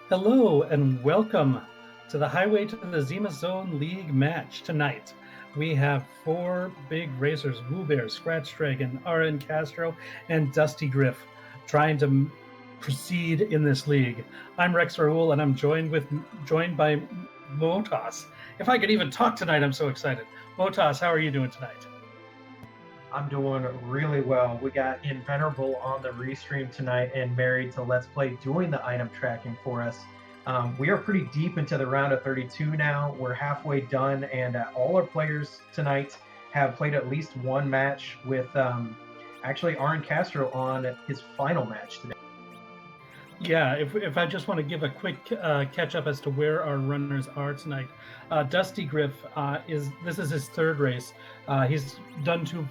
Hello and welcome to the Highway to the Zemus Zone League match tonight. We have four big racers, wewbear, scratchdragon, rncastro, and dustygriff, trying to proceed in this league. I'm Rexx Raul, and I'm joined by Motoss. If I could even talk tonight, I'm so excited. Motoss, how are you doing tonight? I'm doing really well. We got Invenerable on the restream tonight and Married to Let's Play doing the item tracking for us. We are pretty deep into the round of 32 now. We're halfway done, and all our players tonight have played at least one match with actually rncastro on his final match today. Yeah, if I just want to give a quick catch up as to where our runners are tonight, dustygriff this is his third race. He's done two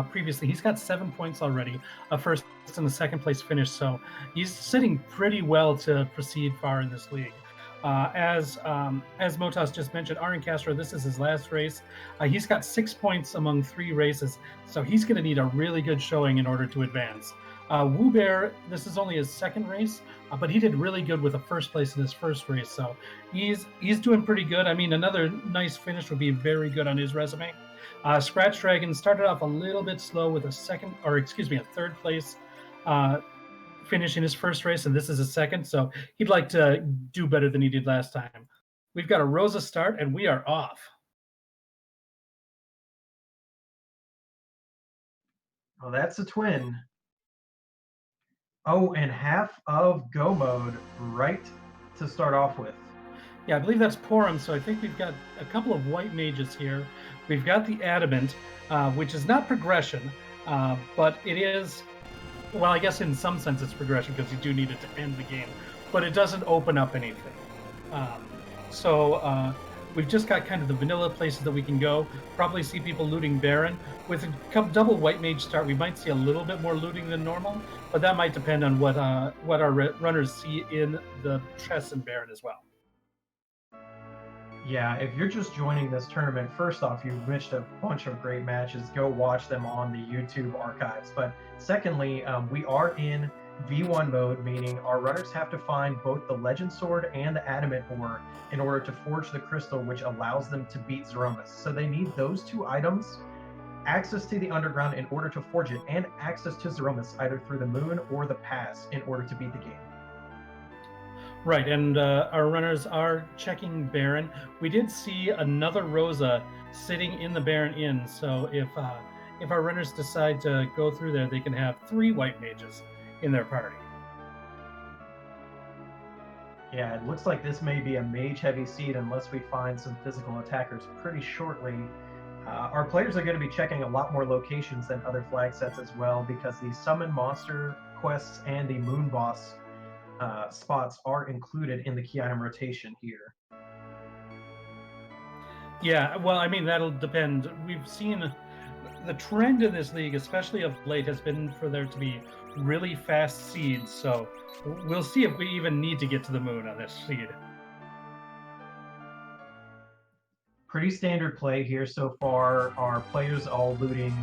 previously. He's got 7 points already, a first and a second place finish, so he's sitting pretty well to proceed far in this league. As Motoss just mentioned, rncastro, this is his last race. He's got 6 points among 3 races, so he's going to need a really good showing in order to advance. wewbear, this is only his second race, but he did really good with a first place in his first race, so he's doing pretty good. I mean, another nice finish would be very good on his resume. scratchdragon started off a little bit slow with a third place finish in his first race, and this is his second, so he'd like to do better than he did last time. We've got a Rosa start, and we are off. Oh, that's a twin. Oh, and half of go mode right to start off with. Yeah, I believe that's Porum, so I think we've got a couple of white mages here. We've got the Adamant, which is not progression, but it is, well, I guess in some sense it's progression because you do need it to end the game, but it doesn't open up anything. So we've just got kind of the vanilla places that we can go. Probably see people looting Baron. With a double white mage start, we might see a little bit more looting than normal, but that might depend on what our runners see in the chests and Baron as well. Yeah, if you're just joining this tournament, first off, you've missed a bunch of great matches. Go watch them on the YouTube archives. But secondly, we are in V1 mode, meaning our runners have to find both the Legend Sword and the Adamant ore in order to forge the crystal, which allows them to beat Zemus. So they need those two items, access to the underground in order to forge it, and access to Zemus either through the moon or the pass in order to beat the game. Right, and our runners are checking Baron. We did see another Rosa sitting in the Baron Inn, so if our runners decide to go through there, they can have 3 white mages in their party. Yeah, it looks like this may be a mage-heavy seed unless we find some physical attackers pretty shortly. Our players are going to be checking a lot more locations than other flag sets as well, because the summon monster quests and the moon boss spots are included in the key item rotation here. Yeah, well, I mean, that'll depend. We've seen the trend in this league, especially of late, has been for there to be really fast seeds, so we'll see if we even need to get to the moon on this seed. Pretty standard play here so far. Our players all looting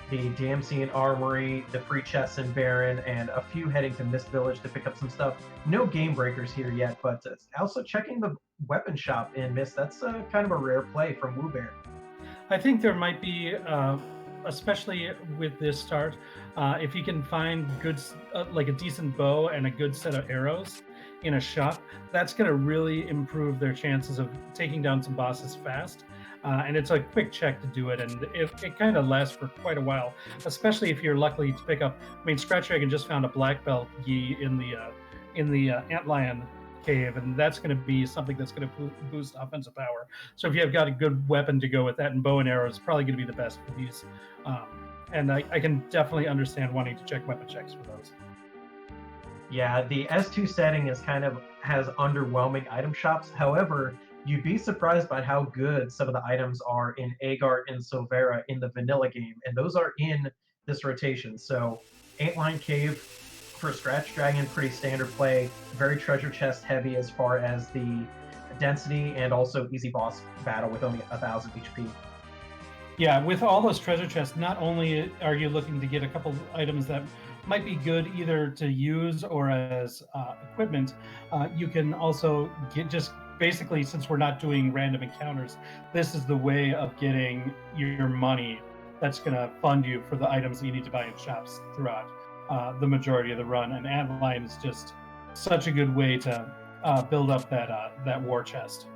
the DMC and Armory, the free chests in Baron, and a few heading to Mist Village to pick up some stuff. No game breakers here yet, but also checking the weapon shop in Mist. That's kind of a rare play from wewbear. I think there might be, especially with this start, if you can find good, like a decent bow and a good set of arrows in a shop, that's going to really improve their chances of taking down some bosses fast. And it's a quick check to do it, and it kind of lasts for quite a while, especially if you're lucky to pick up. I mean, scratchdragon just found a black belt Yi in the Antlion Cave, and that's going to be something that's going to boost offensive power. So if you have got a good weapon to go with that, and bow and arrow is probably going to be the best for these. And I can definitely understand wanting to check weapon checks for those. Yeah, the S2 setting has underwhelming item shops. However, you'd be surprised by how good some of the items are in Agart and Silvera in the vanilla game, and those are in this rotation. So Antlion Cave for scratchdragon, pretty standard play, very treasure chest heavy as far as the density, and also easy boss battle with only 1,000 HP. Yeah, with all those treasure chests, not only are you looking to get a couple items that might be good either to use or as equipment. You can also get just basically, since we're not doing random encounters, this is the way of getting your money that's going to fund you for the items that you need to buy in shops throughout the majority of the run. And Antlion is just such a good way to build up that war chest.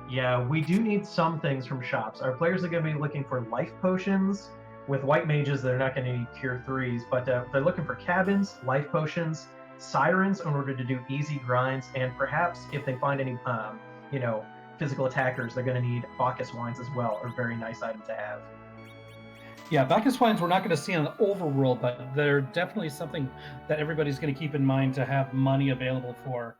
Yeah, we do need some things from shops. Our players are going to be looking for life potions. With white mages, they're not going to need cure 3s, but they're looking for cabins, life potions, sirens in order to do easy grinds, and perhaps if they find any, physical attackers, they're going to need Bacchus wines as well. A very nice item to have. Yeah, Bacchus wines we're not going to see on the overworld, but they're definitely something that everybody's going to keep in mind to have money available for.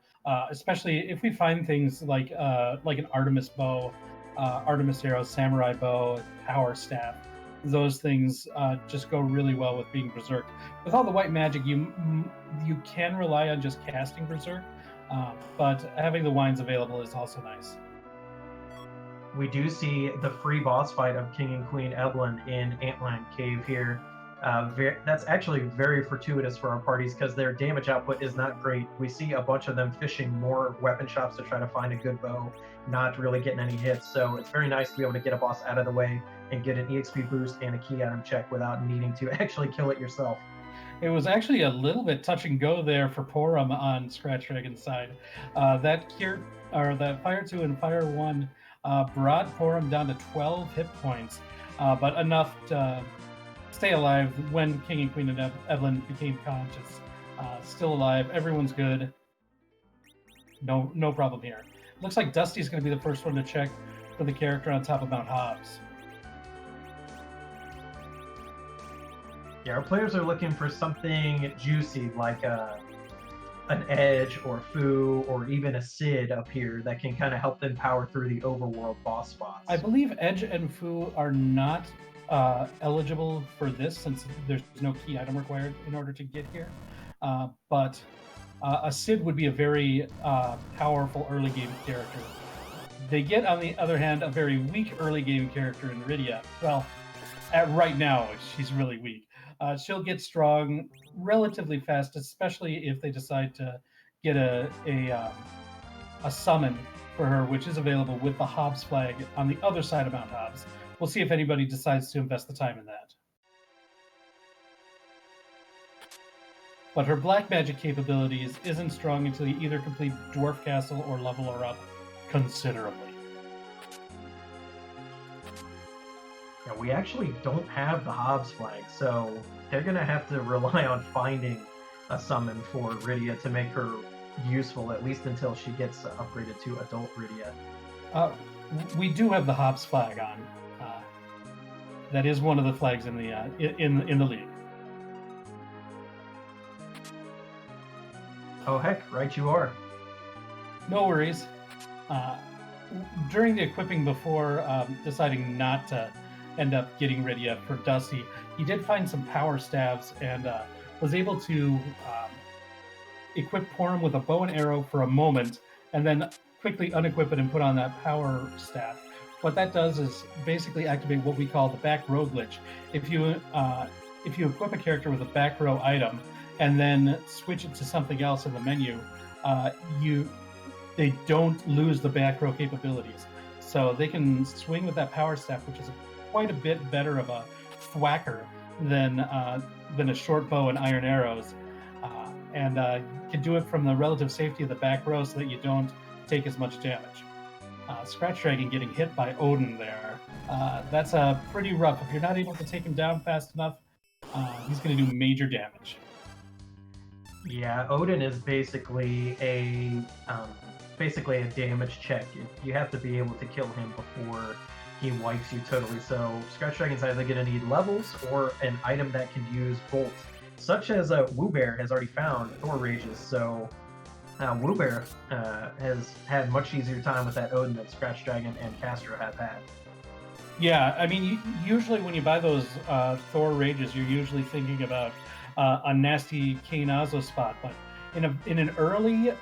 Especially if we find things like an Artemis bow, Artemis arrow, samurai bow, power staff. Those things just go really well with being berserk. With all the white magic, you can rely on just casting berserk, but having the wines available is also nice. We do see the free boss fight of King and Queen Evelyn in Antlion Cave here. That's actually very fortuitous for our parties because their damage output is not great. We see a bunch of them fishing more weapon shops to try to find a good bow, not really getting any hits. So it's very nice to be able to get a boss out of the way and get an EXP boost and a key item check without needing to actually kill it yourself. It was actually a little bit touch and go there for Porum on scratchdragon's side. That Fire 2 and Fire 1 brought Porum down to 12 hit points, but enough to stay alive when King and Queen and Evelyn became conscious. Still alive, everyone's good. No problem here. Looks like Dusty's going to be the first one to check for the character on top of Mount Hobs. Yeah, our players are looking for something juicy like an Edge or Fu or even a Sid up here that can kind of help them power through the overworld boss spots. I believe Edge and Fu are not eligible for this since there's no key item required in order to get here. But a Sid would be a very powerful early game character. They get, on the other hand, a very weak early game character in Rydia. Well, right now, she's really weak. She'll get strong relatively fast, especially if they decide to get a summon for her, which is available with the Hobs flag on the other side of Mount Hobs. We'll see if anybody decides to invest the time in that. But her black magic capabilities isn't strong until you either complete Dwarf Castle or level her up considerably. Yeah, we actually don't have the Hobs flag, so they're going to have to rely on finding a summon for Rydia to make her useful, at least until she gets upgraded to adult Rydia. We do have the Hobs flag on. That is one of the flags in the league. Oh heck, right you are. No worries. During the equipping before deciding not to end up getting Rydia for Dusty, he did find some power staves and was able to equip Porum with a bow and arrow for a moment and then quickly unequip it and put on that power staff. What that does is basically activate what we call the back row glitch. If you equip a character with a back row item and then switch it to something else in the menu, they don't lose the back row capabilities. So they can swing with that power staff, which is quite a bit better of a thwacker than a short bow and iron arrows, and can do it from the relative safety of the back row so that you don't take as much damage. Scratchdragon getting hit by Odin there. That's pretty rough. If you're not able to take him down fast enough, he's going to do major damage. Yeah, Odin is basically a damage check. You have to be able to kill him before he wipes you totally. So Scratchdragon's either going to need levels or an item that can use bolt, such as wewbear has already found Thor Rages. So wewbear has had much easier time with that Odin than Scratchdragon and Castro have had. Yeah, I mean, usually when you buy those Thor Rages, you're usually thinking about a nasty Kainazo spot, but in an early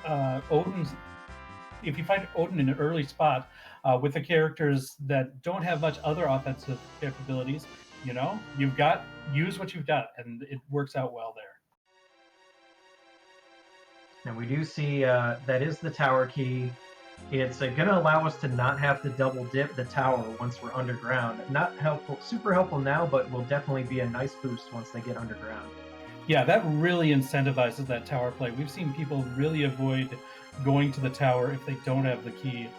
Odin's, if you find Odin in an early spot with the characters that don't have much other offensive capabilities, You know, use what you've got, and it works out well there. And we do see that is the tower key. It's going to allow us to not have to double dip the tower once we're underground. Not helpful, super helpful now, but will definitely be a nice boost once they get underground. Yeah, that really incentivizes that tower play. We've seen people really avoid going to the tower if they don't have the key.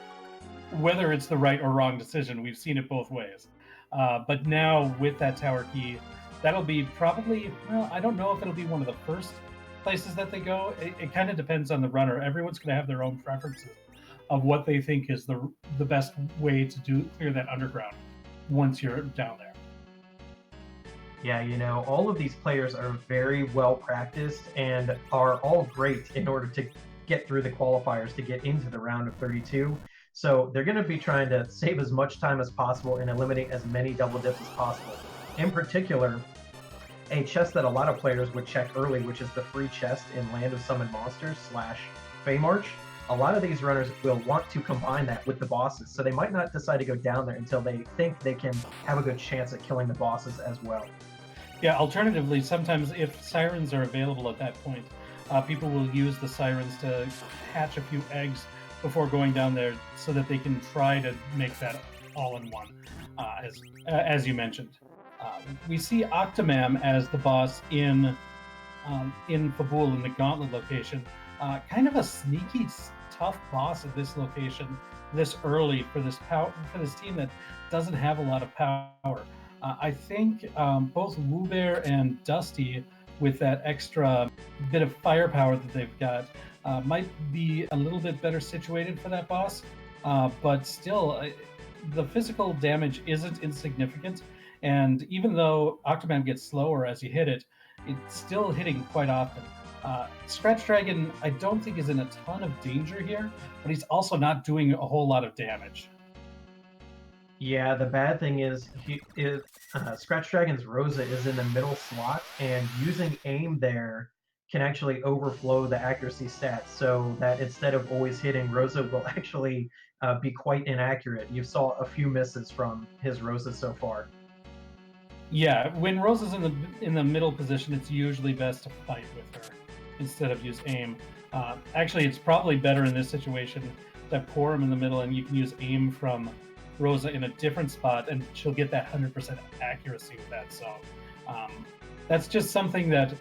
Whether it's the right or wrong decision, we've seen it both ways. But now with that tower key, that'll be probably, well, I don't know if it'll be one of the first places that they go. It kind of depends on the runner. Everyone's going to have their own preferences of what they think is the best way to clear that underground once you're down there. Yeah, you know, all of these players are very well practiced and are all great in order to get through the qualifiers to get into the round of 32. So they're going to be trying to save as much time as possible and eliminate as many double dips as possible. In particular, a chest that a lot of players would check early, which is the free chest in Land of Summoned Monsters / Feymarch. A lot of these runners will want to combine that with the bosses, so they might not decide to go down there until they think they can have a good chance at killing the bosses as well. Yeah, alternatively, sometimes if sirens are available at that point, people will use the sirens to hatch a few eggs before going down there so that they can try to make that all in one, as you mentioned. We see Octomammoth as the boss in Fabul in the Gauntlet location. Kind of a sneaky, tough boss at this location this early for this team that doesn't have a lot of power. I think both wewbear and Dusty, with that extra bit of firepower that they've got, might be a little bit better situated for that boss. But still, the physical damage isn't insignificant. And even though Octomammoth gets slower as you hit it, it's still hitting quite often. Scratchdragon, I don't think is in a ton of danger here, but he's also not doing a whole lot of damage. Yeah, the bad thing is Scratchdragon's Rosa is in the middle slot, and using aim there can actually overflow the accuracy stats, so that instead of always hitting, Rosa will actually be quite inaccurate. You saw a few misses from his Rosa so far. Yeah, when Rosa's in the middle position, it's usually best to fight with her instead of use aim. Actually, it's probably better in this situation to pour him in the middle, and you can use aim from Rosa in a different spot, and she'll get that 100% accuracy with that. So that's just something that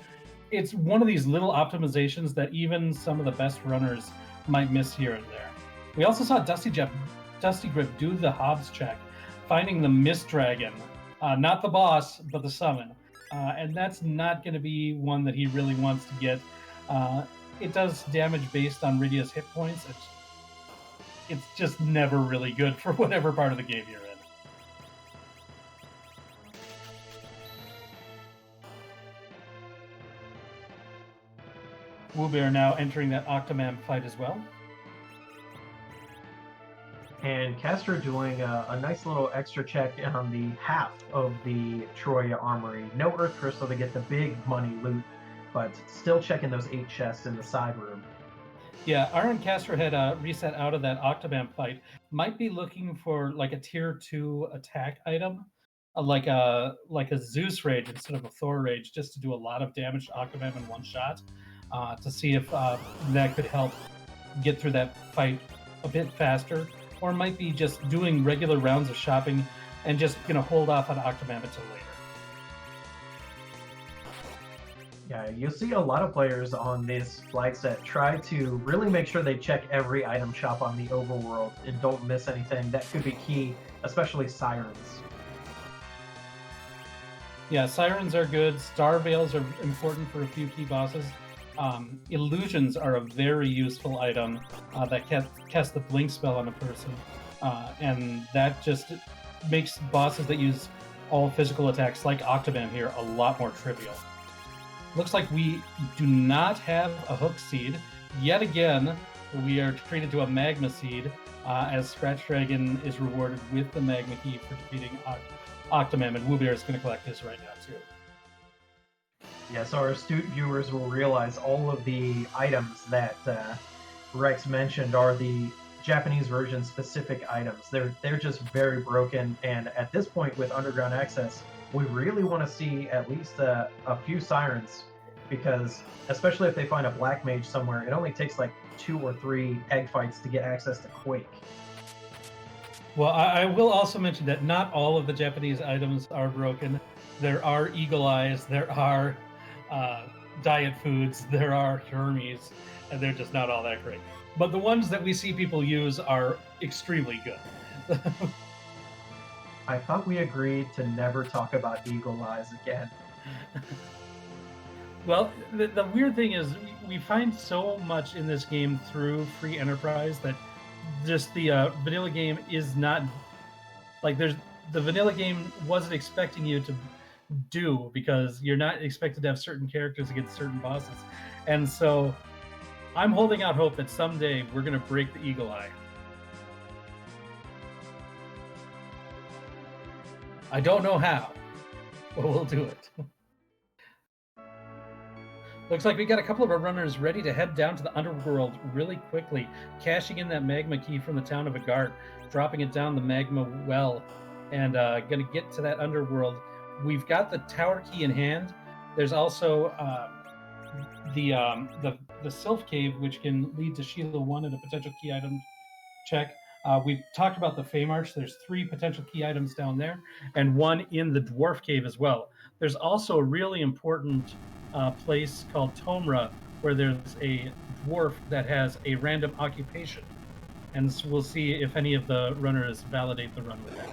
it's one of these little optimizations that even some of the best runners might miss here and there. We also saw dustygriff do the Hobs check, finding the Mist Dragon. Not the boss, but the summon. And that's not going to be one that he really wants to get. It does damage based on Rydia's hit points. It's just never really good for whatever part of the game you're in. wewbear now entering that Octomammoth fight as well. And Castro doing a nice little extra check on the half of the Troya armory. No Earth Crystal to get the big money loot, but still checking those 8 chests in the side room. Yeah, rncastro had reset out of that Octomammoth fight. Might be looking for like a tier 2 attack item, like a Zeus Rage instead of a Thor Rage, just to do a lot of damage to Octomammoth in one shot, to see if that could help get through that fight a bit faster. Or might be just doing regular rounds of shopping and just hold off on Octomammoth until later. Yeah, you'll see a lot of players on this flag set try to really make sure they check every item shop on the overworld and don't miss anything. That could be key, especially sirens. Yeah, sirens are good. Star Veils are important for a few key bosses. Illusions are a very useful item that cast the blink spell on a person, and that just makes bosses that use all physical attacks like Octomammoth here a lot more trivial. Looks like we do not have a hook seed. Yet again, we are treated to a magma seed, as Scratchdragon is rewarded with the magma key for defeating Octomammoth, and wewbear is going to collect this right now too. Yeah, so our astute viewers will realize all of the items that Rexx mentioned are the Japanese version specific items. They're just very broken, and at this point with underground access, we really want to see at least a few sirens, because especially if they find a black mage somewhere, it only takes like 2 or 3 egg fights to get access to Quake. Well, I will also mention that not all of the Japanese items are broken. There are eagle eyes, there are diet foods, there are Hermes, and they're just not all that great. But the ones that we see people use are extremely good. I thought we agreed to never talk about eagle eyes again. Well, the weird thing is we find so much in this game through free enterprise that just the vanilla game is not like the vanilla game wasn't expecting you to do, because you're not expected to have certain characters against certain bosses. And so I'm holding out hope that someday we're going to break the eagle eye. I don't know how, but we'll do it. Looks like we got a couple of our runners ready to head down to the underworld really quickly, cashing in that magma key from the town of Agart, dropping it down the magma well, and going to get to that underworld. We've got the tower key in hand. There's also the Sylph Cave, which can lead to Sheila 1 and a potential key item check. We've talked about the Fey March. There's 3 potential key items down there, and 1 in the Dwarf Cave as well. There's also a really important place called Tomra, where there's a dwarf that has a random occupation. And so we'll see if any of the runners validate the run with that.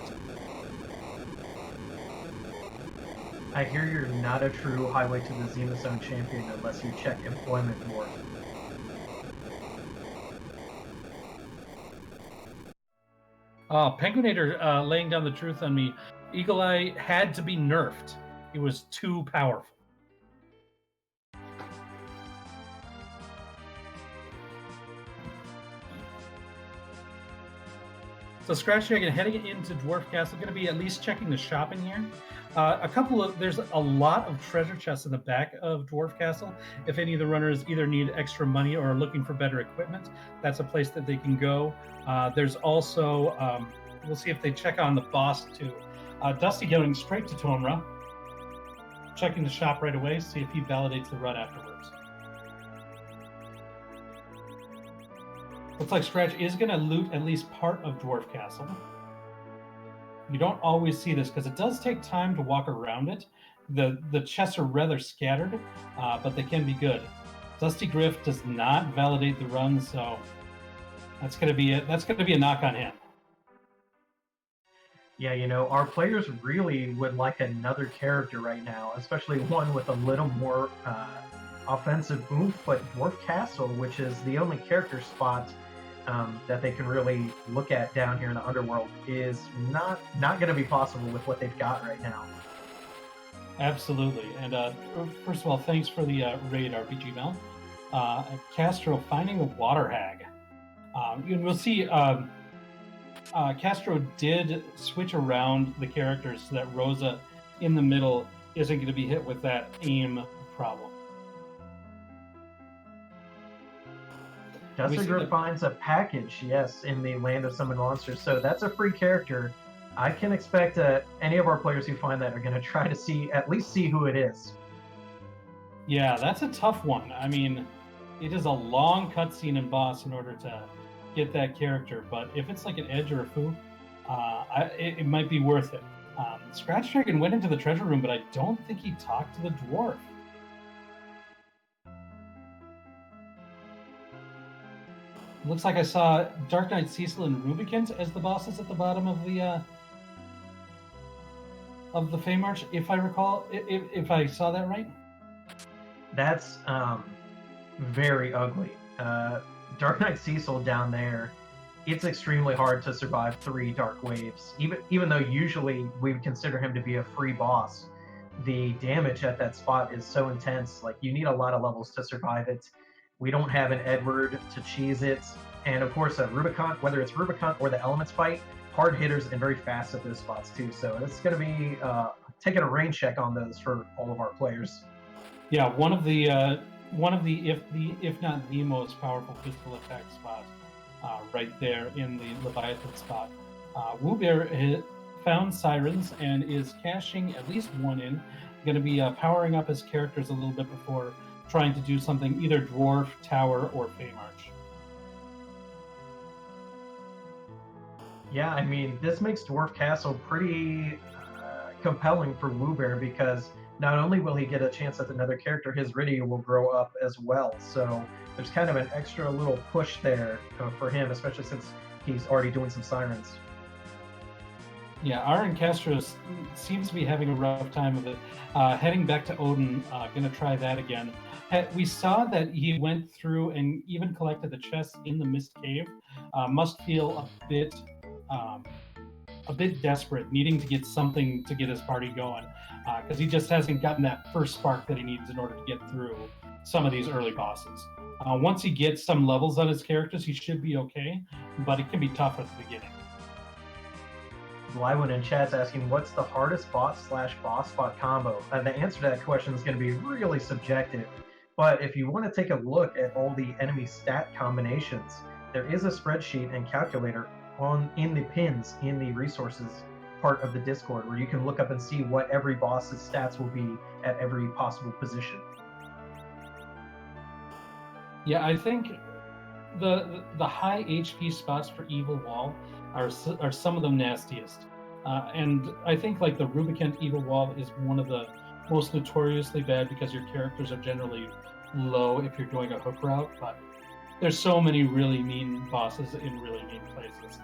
I hear you're not a true Highway to the Zemus Zone champion unless you check employment more. Penguinator laying down the truth on me. Eagle Eye had to be nerfed. It was too powerful. So scratchdragon heading into Dwarf Castle, going to be at least checking the shop in here. There's a lot of treasure chests in the back of Dwarf Castle. If any of the runners either need extra money or are looking for better equipment, that's a place that they can go. There's also, we'll see if they check on the boss too. Dusty going straight to Tomra, checking the shop right away, see if he validates the run afterwards. Looks like Scratch is going to loot at least part of Dwarf Castle. You don't always see this because it does take time to walk around it. The chests are rather scattered, but they can be good. Dustygriff does not validate the run, so that's going to be a knock on him. Yeah, you know, our players really would like another character right now, especially one with a little more offensive oomph, but Dwarf Castle, which is the only character spot that they can really look at down here in the underworld, is not going to be possible with what they've got right now. Absolutely. And first of all, thanks for the raid, RPG Mel. Castro finding a water hag. We'll see. Castro did switch around the characters so that Rosa in the middle isn't going to be hit with that aim problem. Dustygriff finds a package, yes, in the Land of Summoned Monsters, so that's a free character. I can expect any of our players who find that are going to try to at least see who it is. Yeah, that's a tough one. I mean, it is a long cutscene in boss in order to get that character, but if it's like an Edge or a Foo, it might be worth it. Scratchdragon went into the treasure room, but I don't think he talked to the dwarf. Looks like I saw Dark Knight Cecil and Rubicant as the bosses at the bottom of the Fey March, if I recall, if I saw that right. That's very ugly. Dark Knight Cecil down there, it's extremely hard to survive 3 dark waves. Even though usually we would consider him to be a free boss, the damage at that spot is so intense. Like, you need a lot of levels to survive it. We don't have an Edward to cheese it. And of course, a Rubicant, whether it's Rubicant or the Elements fight, hard hitters and very fast at those spots too. So it's going to be taking a rain check on those for all of our players. Yeah, one of the if not the most powerful physical attack spot right there in the Leviathan spot. Wewbear found Sirens and is cashing at least one in. Going to be powering up his characters a little bit before trying to do something either Dwarf, Tower, or Feymarch. Yeah, I mean, this makes Dwarf Castle pretty compelling for wewbear because not only will he get a chance at another character, his Rydia will grow up as well. So there's kind of an extra little push there for him, especially since he's already doing some Sirens. Yeah, rncastro86 seems to be having a rough time of it. Heading back to Odin, going to try that again. We saw that he went through and even collected the chests in the Mist Cave. Must feel a bit desperate, needing to get something to get his party going, because he just hasn't gotten that first spark that he needs in order to get through some of these early bosses. Once he gets some levels on his characters, he should be okay, but it can be tough at the beginning. Lywood in chat's asking, what's the hardest bot/boss spot combo? The answer to that question is going to be really subjective. But if you want to take a look at all the enemy stat combinations, there is a spreadsheet and calculator in the pins in the resources part of the Discord where you can look up and see what every boss's stats will be at every possible position. Yeah, I think the high HP spots for Evil Wall are some of the nastiest. And I think like the Rubicant Evil Wall is one of the most notoriously bad because your characters are generally low if you're doing a hook route, but there's so many really mean bosses in really mean places.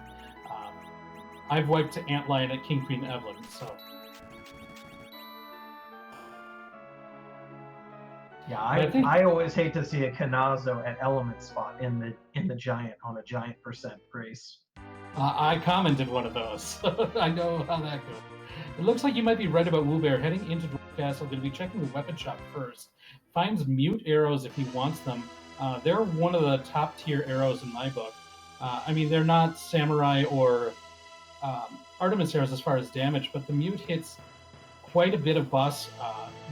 I've wiped to Antlion at King Queen Evelyn, so. Yeah, I always hate to see a Kanazo at element spot in the giant on a giant percent grace. I commented one of those, so I know how that goes. It looks like you might be right about wewbear. Heading into Dwarf Castle, going to be checking the weapon shop first. Finds mute arrows if he wants them. They're one of the top tier arrows in my book. I mean, they're not samurai or Artemis arrows as far as damage, but the mute hits quite a bit of boss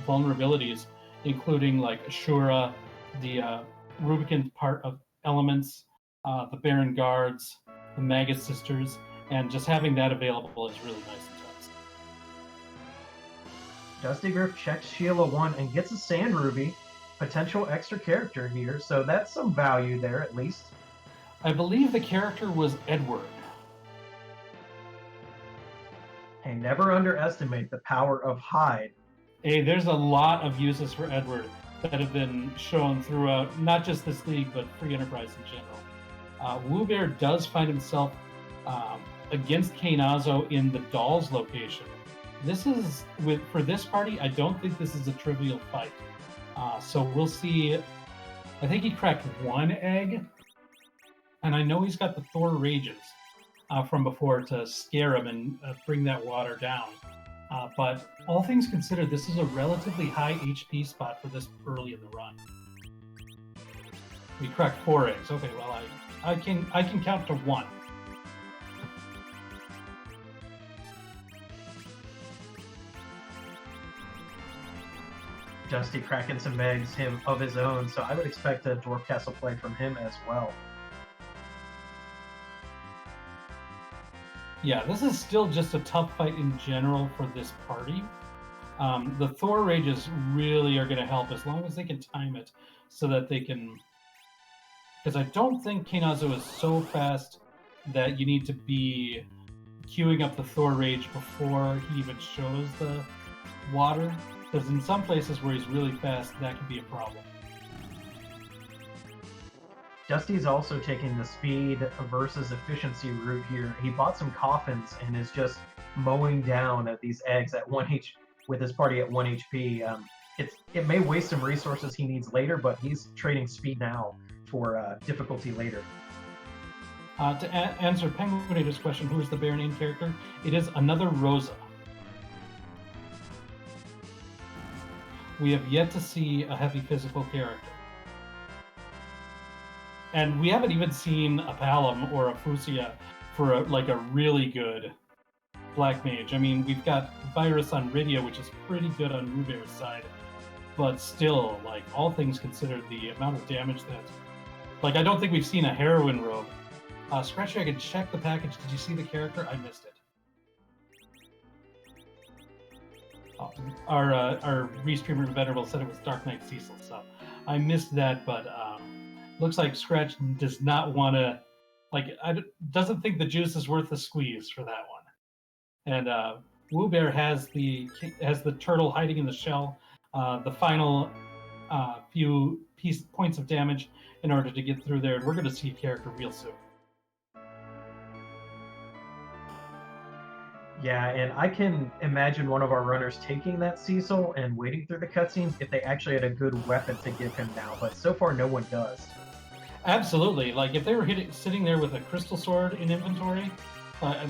vulnerabilities, including like Ashura, the Rubicant part of elements, the Baron Guards, the Magus Sisters, and just having that available is really nice and nice. dustygriff checks Sheila 1 and gets a Sand Ruby, potential extra character here, so that's some value there at least. I believe the character was Edward. Hey, never underestimate the power of hide. Hey, there's a lot of uses for Edward that have been shown throughout not just this league, but Free Enterprise in general. wewbear does find himself against Kanazo in the Dolls location. This is, for this party, I don't think this is a trivial fight. So we'll see. I think he cracked one egg, and I know he's got the Thor Rages from before to scare him and bring that water down. But all things considered, this is a relatively high HP spot for this early in the run. We cracked 4 eggs. Okay, well I can count to 1. Dusty cracking some eggs of his own, so I would expect a Dwarf Castle play from him as well. Yeah, this is still just a tough fight in general for this party. The Thor Rages really are going to help as long as they can time it so that they can... Because I don't think Kanazo is so fast that you need to be queuing up the Thor Rage before he even shows the water. Because in some places where he's really fast, that can be a problem. Dusty's also taking the speed versus efficiency route here. He bought some coffins and is just mowing down at these eggs at 1 HP with his party at 1 HP. It may waste some resources he needs later, but he's trading speed now for difficulty later. To answer Penguinator's question, who is the Baron in character? It is another Rosa. We have yet to see a heavy physical character. And we haven't even seen a Palom or a Fusia for a really good Black Mage. I mean, we've got Virus on Rydia, which is pretty good on wewbear's side. But still, like, all things considered, the amount of damage that... Like, I don't think we've seen a Heroine rogue. Scratchdragon, check the package. Did you see the character? I missed it. our restreamer venerable said it was Dark Knight Cecil, so I missed that. But looks like Scratch does not want to, doesn't think the juice is worth the squeeze for that one. And wewbear has the turtle hiding in the shell. The final few points of damage in order to get through there, and we're going to see character real soon. Yeah, and I can imagine one of our runners taking that Cecil and waiting through the cutscenes if they actually had a good weapon to give him now, but so far no one does. Absolutely. Like, if they were sitting there with a crystal sword in inventory,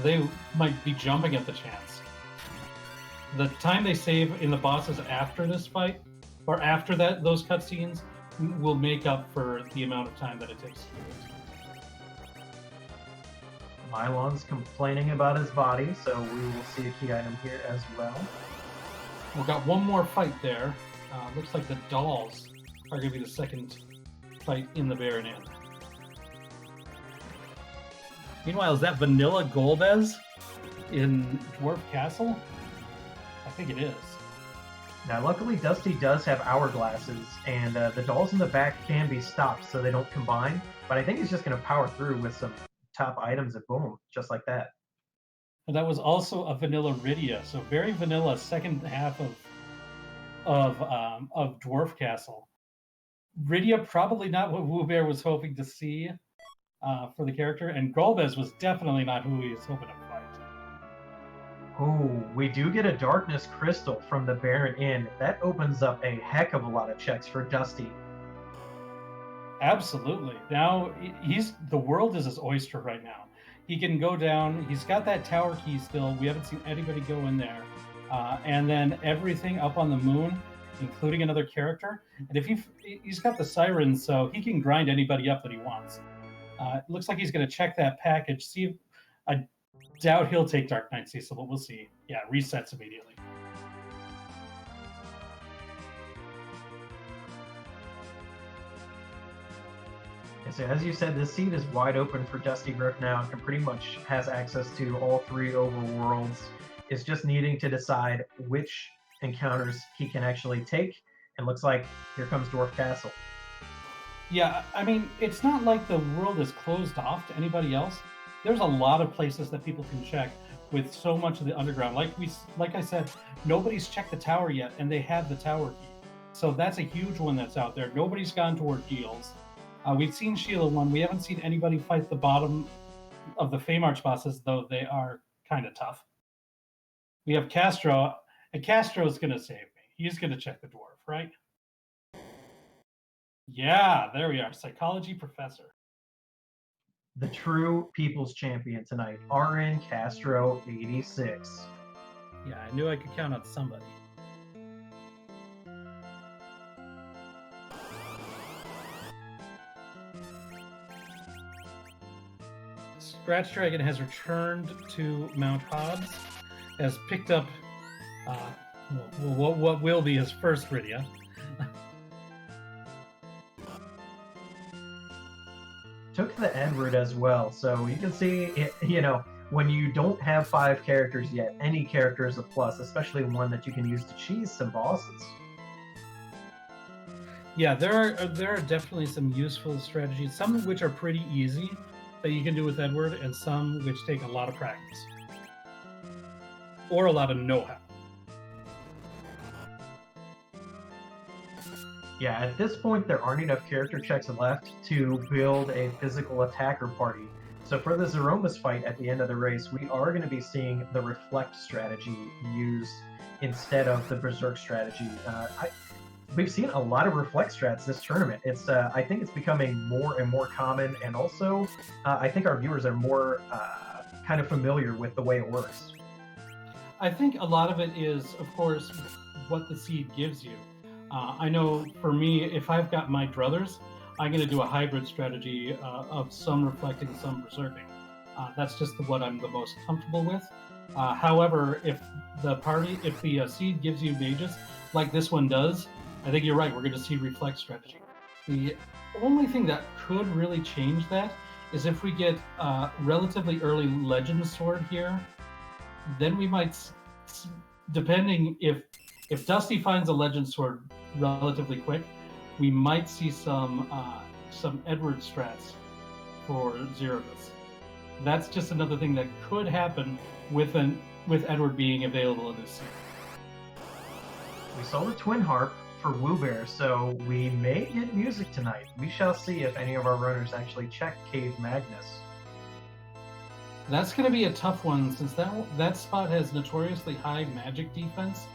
they might be jumping at the chance. The time they save in the bosses after this fight, or after those cutscenes, will make up for the amount of time that it takes to do it. Mylon's complaining about his body, so we will see a key item here as well. We've got one more fight there. Looks like the dolls are going to be the second fight in the Baron Inn. Meanwhile, is that Vanilla Golbez in Dwarf Castle? I think it is. Now, luckily, Dusty does have hourglasses, and the dolls in the back can be stopped so they don't combine, but I think he's just going to power through with some top items and boom, just like that. And that was also a vanilla Rydia, so very vanilla second half of Dwarf Castle. Rydia probably not what wewbear was hoping to see for the character, and Golbez was definitely not who he was hoping to fight. Oh, we do get a darkness crystal from the Baron Inn. That opens up a heck of a lot of checks for Dusty. Absolutely. Now the world is his oyster right now. He can go down. He's got that tower key still. We haven't seen anybody go in there. And then everything up on the moon, including another character. And if he's got the sirens, so he can grind anybody up that he wants. It looks like he's going to check that package. See if I doubt he'll take Dark Knight Cecil, but we'll see. Yeah, resets immediately. So as you said, this seat is wide open for dustygriff now. Can pretty much has access to all three overworlds. It's just needing to decide which encounters he can actually take. And looks like here comes Dwarf Castle. Yeah, I mean, it's not like the world is closed off to anybody else. There's a lot of places that people can check with so much of the underground. Like I said, nobody's checked the tower yet, and they have the tower key. So that's a huge one that's out there. Nobody's gone to Ordeals. We've seen Sheila 1. We haven't seen anybody fight the bottom of the Fame Arch bosses, though they are kind of tough. We have Castro, and Castro's going to save me. He's going to check the dwarf, right? Yeah, there we are. Psychology professor. The true people's champion tonight, rncastro86. Yeah, I knew I could count on somebody. Scratchdragon has returned to Mount Hobs, has picked up what will be his first Rydia. Took the Edward as well, so you can see, when you don't have 5 characters yet, any character is a plus, especially one that you can use to cheese some bosses. Yeah, there are definitely some useful strategies, some of which are pretty easy that you can do with Edward, and some which take a lot of practice or a lot of know-how. Yeah, at this point, there aren't enough character checks left to build a physical attacker party. So for the Zemus fight at the end of the race, we are going to be seeing the Reflect strategy used instead of the Berserk strategy. We've seen a lot of Reflect strats this tournament. It's I think it's becoming more and more common, and also I think our viewers are more kind of familiar with the way it works. I think a lot of it is, of course, what the seed gives you. I know for me, if I've got my druthers, I'm going to do a hybrid strategy of some reflecting, some berserking. That's just what I'm the most comfortable with. However, if the seed gives you mages, like this one does, I think you're right. We're going to see reflect strategy. The only thing that could really change that is if we get relatively early Legend Sword here, then we might, depending if If Dusty finds a Legend Sword relatively quick, we might see some Edward strats for Zerogus. That's just another thing that could happen with Edward being available in this scene. We saw the Twin Harp for wewbear, so we may get music tonight. We shall see if any of our runners actually check Cave Magnus. That's going to be a tough one, since that spot has notoriously high magic defense.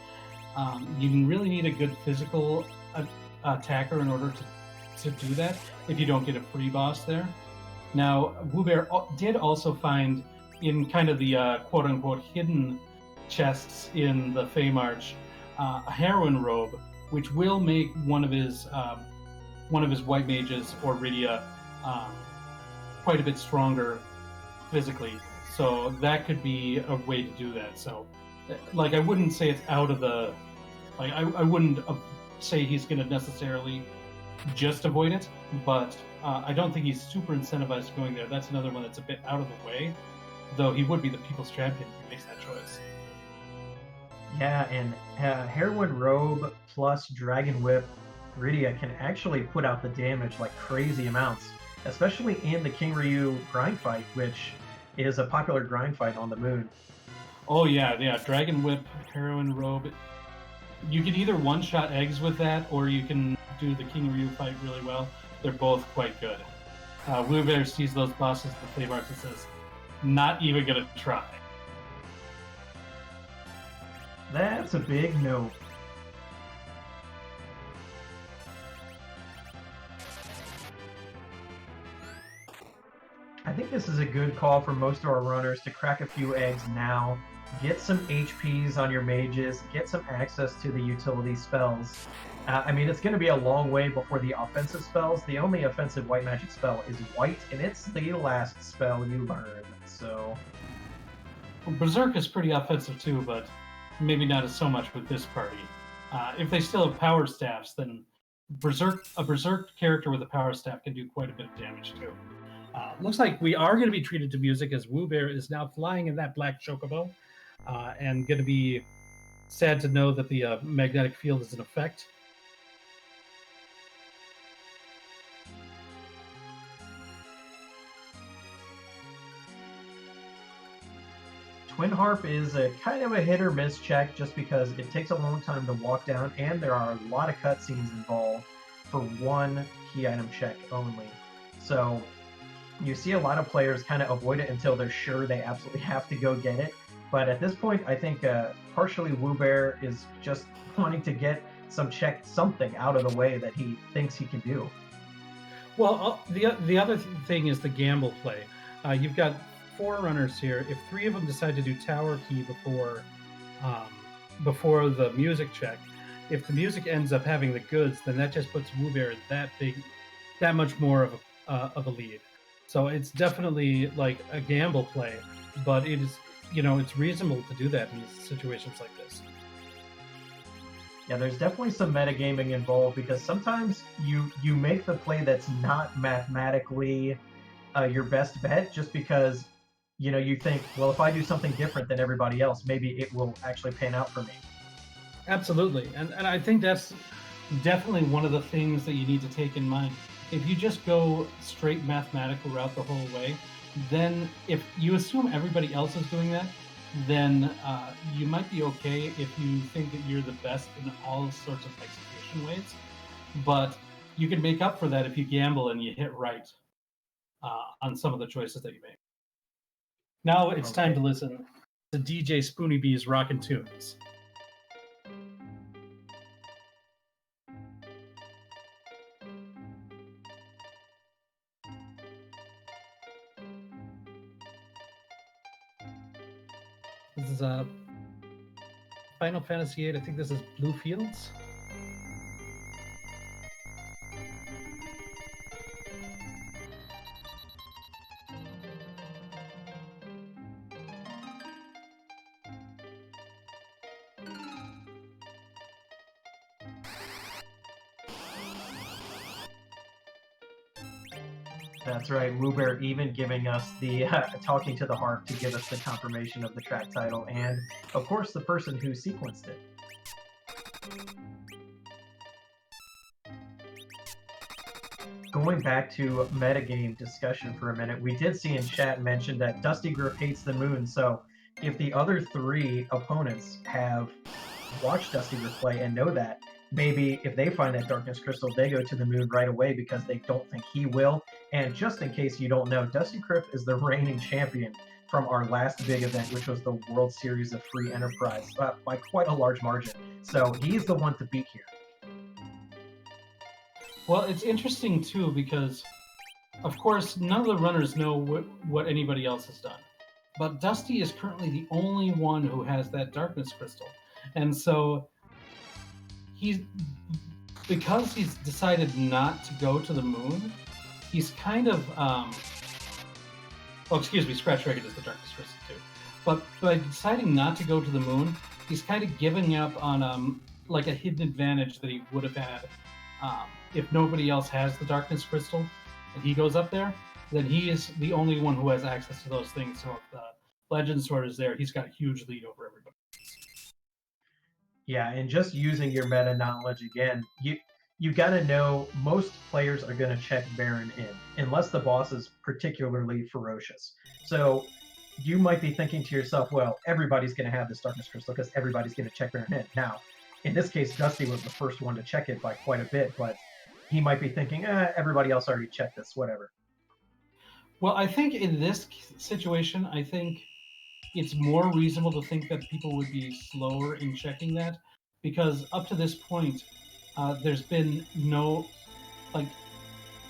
You really need a good physical attacker in order to do that, if you don't get a free boss there. Now, wewbear did also find, in kind of the quote-unquote hidden chests in the Feymarch, a heroine robe, which will make one of his white mages or Rydia quite a bit stronger physically. So that could be a way to do that. So, like, I wouldn't say it's out of the, like, I wouldn't say he's going to necessarily just avoid it, but I don't think he's super incentivized going there. That's another one that's a bit out of the way, though he would be the people's champion if he makes that choice. Yeah, and Heroine Robe plus Dragon Whip Rydia can actually put out the damage like crazy amounts, especially in the King Ryu grind fight, which is a popular grind fight on the moon. Oh yeah, Dragon Whip, Heroine Robe. You can either one-shot eggs with that, or you can do the King Ryu fight really well. They're both quite good. wewbear sees those bosses at the Feymarch and says, not even gonna try. That's a big no. I think this is a good call for most of our runners to crack a few eggs now, get some HPs on your mages, get some access to the utility spells. I mean, it's going to be a long way before the offensive spells. The only offensive white magic spell is white, and it's the last spell you learn, so... Well, Berserk is pretty offensive too, but maybe not so much with this party. If they still have power staffs, then a Berserk character with a power staff can do quite a bit of damage too. Looks like we are going to be treated to music, as wewbear is now flying in that black chocobo, and going to be sad to know that the magnetic field is in effect. Twin Harp is a kind of a hit or miss check, just because it takes a long time to walk down, and there are a lot of cutscenes involved for one key item check only. So you see a lot of players kind of avoid it until they're sure they absolutely have to go get it. But at this point, I think partially wewbear is just wanting to get something out of the way that he thinks he can do. Well, the other thing is the gamble play. You've got 4 runners here. If 3 of them decide to do tower key before the music check, if the music ends up having the goods, then that just puts wewbear that much more of a lead. So it's definitely like a gamble play, but it is, it's reasonable to do that in situations like this. Yeah, there's definitely some metagaming involved, because sometimes you make the play that's not mathematically your best bet, just because you think, well, if I do something different than everybody else, maybe it will actually pan out for me. Absolutely, and I think that's definitely one of the things that you need to take in mind. If you just go straight mathematical route the whole way, then if you assume everybody else is doing that, then you might be okay if you think that you're the best in all sorts of execution ways. But you can make up for that if you gamble and you hit right on some of the choices that you make. Now it's time to listen to DJ Spoony B's Rockin' Tunes. This is Final Fantasy VIII. I think this is Blue Fields. That's right, wewbear even giving us the talking to the harp to give us the confirmation of the track title, and of course the person who sequenced it. Going back to metagame discussion for a minute, we did see in chat mentioned that dustygriff hates the moon, so if the other 3 opponents have watched dustygriff play and know that, maybe if they find that darkness crystal, they go to the moon right away because they don't think he will. And just in case you don't know, dustygriff is the reigning champion from our last big event, which was the World Series of Free Enterprise, by quite a large margin. So he's the one to beat here. Well, it's interesting too because, of course, none of the runners know what anybody else has done. But Dusty is currently the only one who has that darkness crystal. And so because he's decided not to go to the moon, he's kind of scratchdragon is the darkness crystal too. But by deciding not to go to the moon, he's kind of giving up on like a hidden advantage that he would have had if nobody else has the darkness crystal and he goes up there, then he is the only one who has access to those things. So if the legend sword is there, he's got a huge lead over everybody. Yeah, and just using your meta knowledge again, you got to know most players are going to check Baron in, unless the boss is particularly ferocious. So you might be thinking to yourself, well, everybody's going to have this darkness crystal because everybody's going to check Baron in. Now, in this case, Dusty was the first one to check it by quite a bit, but he might be thinking, everybody else already checked this, whatever. Well, I think in this situation, I think it's more reasonable to think that people would be slower in checking that, because up to this point, there's been no, like,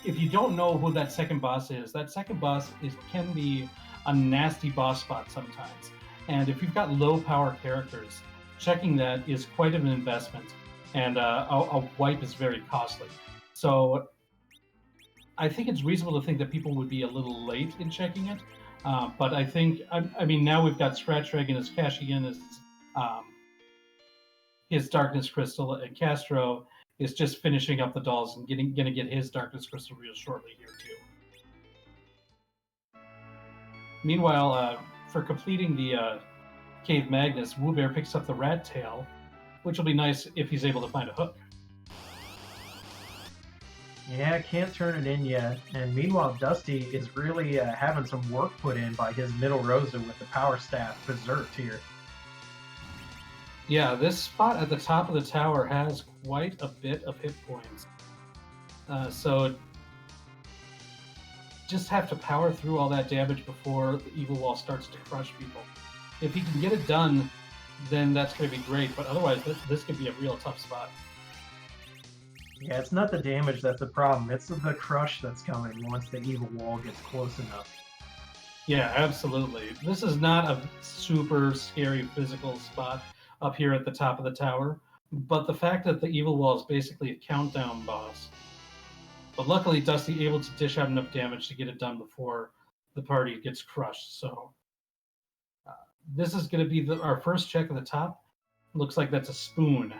if you don't know who that second boss is, that second boss can be a nasty boss spot sometimes. And if you've got low power characters, checking that is quite an investment, and a wipe is very costly. So I think it's reasonable to think that people would be a little late in checking it. But I think, I mean, now we've got scratchdragon as cashing in his darkness crystal, and Castro is just finishing up the dolls and gonna get his darkness crystal real shortly here too. Meanwhile, for completing the Cave Magnus, wewbear picks up the rat tail, which will be nice if he's able to find a hook. Yeah, can't turn it in yet. And meanwhile, Dusty is really having some work put in by his middle Rosa with the power staff berserked here. Yeah, this spot at the top of the tower has quite a bit of hit points. So just have to power through all that damage before the evil wall starts to crush people. If he can get it done, then that's going to be great. But otherwise, this could be a real tough spot. Yeah, it's not the damage that's the problem. It's the crush that's coming once the evil wall gets close enough. Yeah, absolutely. This is not a super scary physical spot up here at the top of the tower, but the fact that the evil wall is basically a countdown boss. But luckily, Dusty able to dish out enough damage to get it done before the party gets crushed. So this is going to be our first check at the top. Looks like that's a spoon.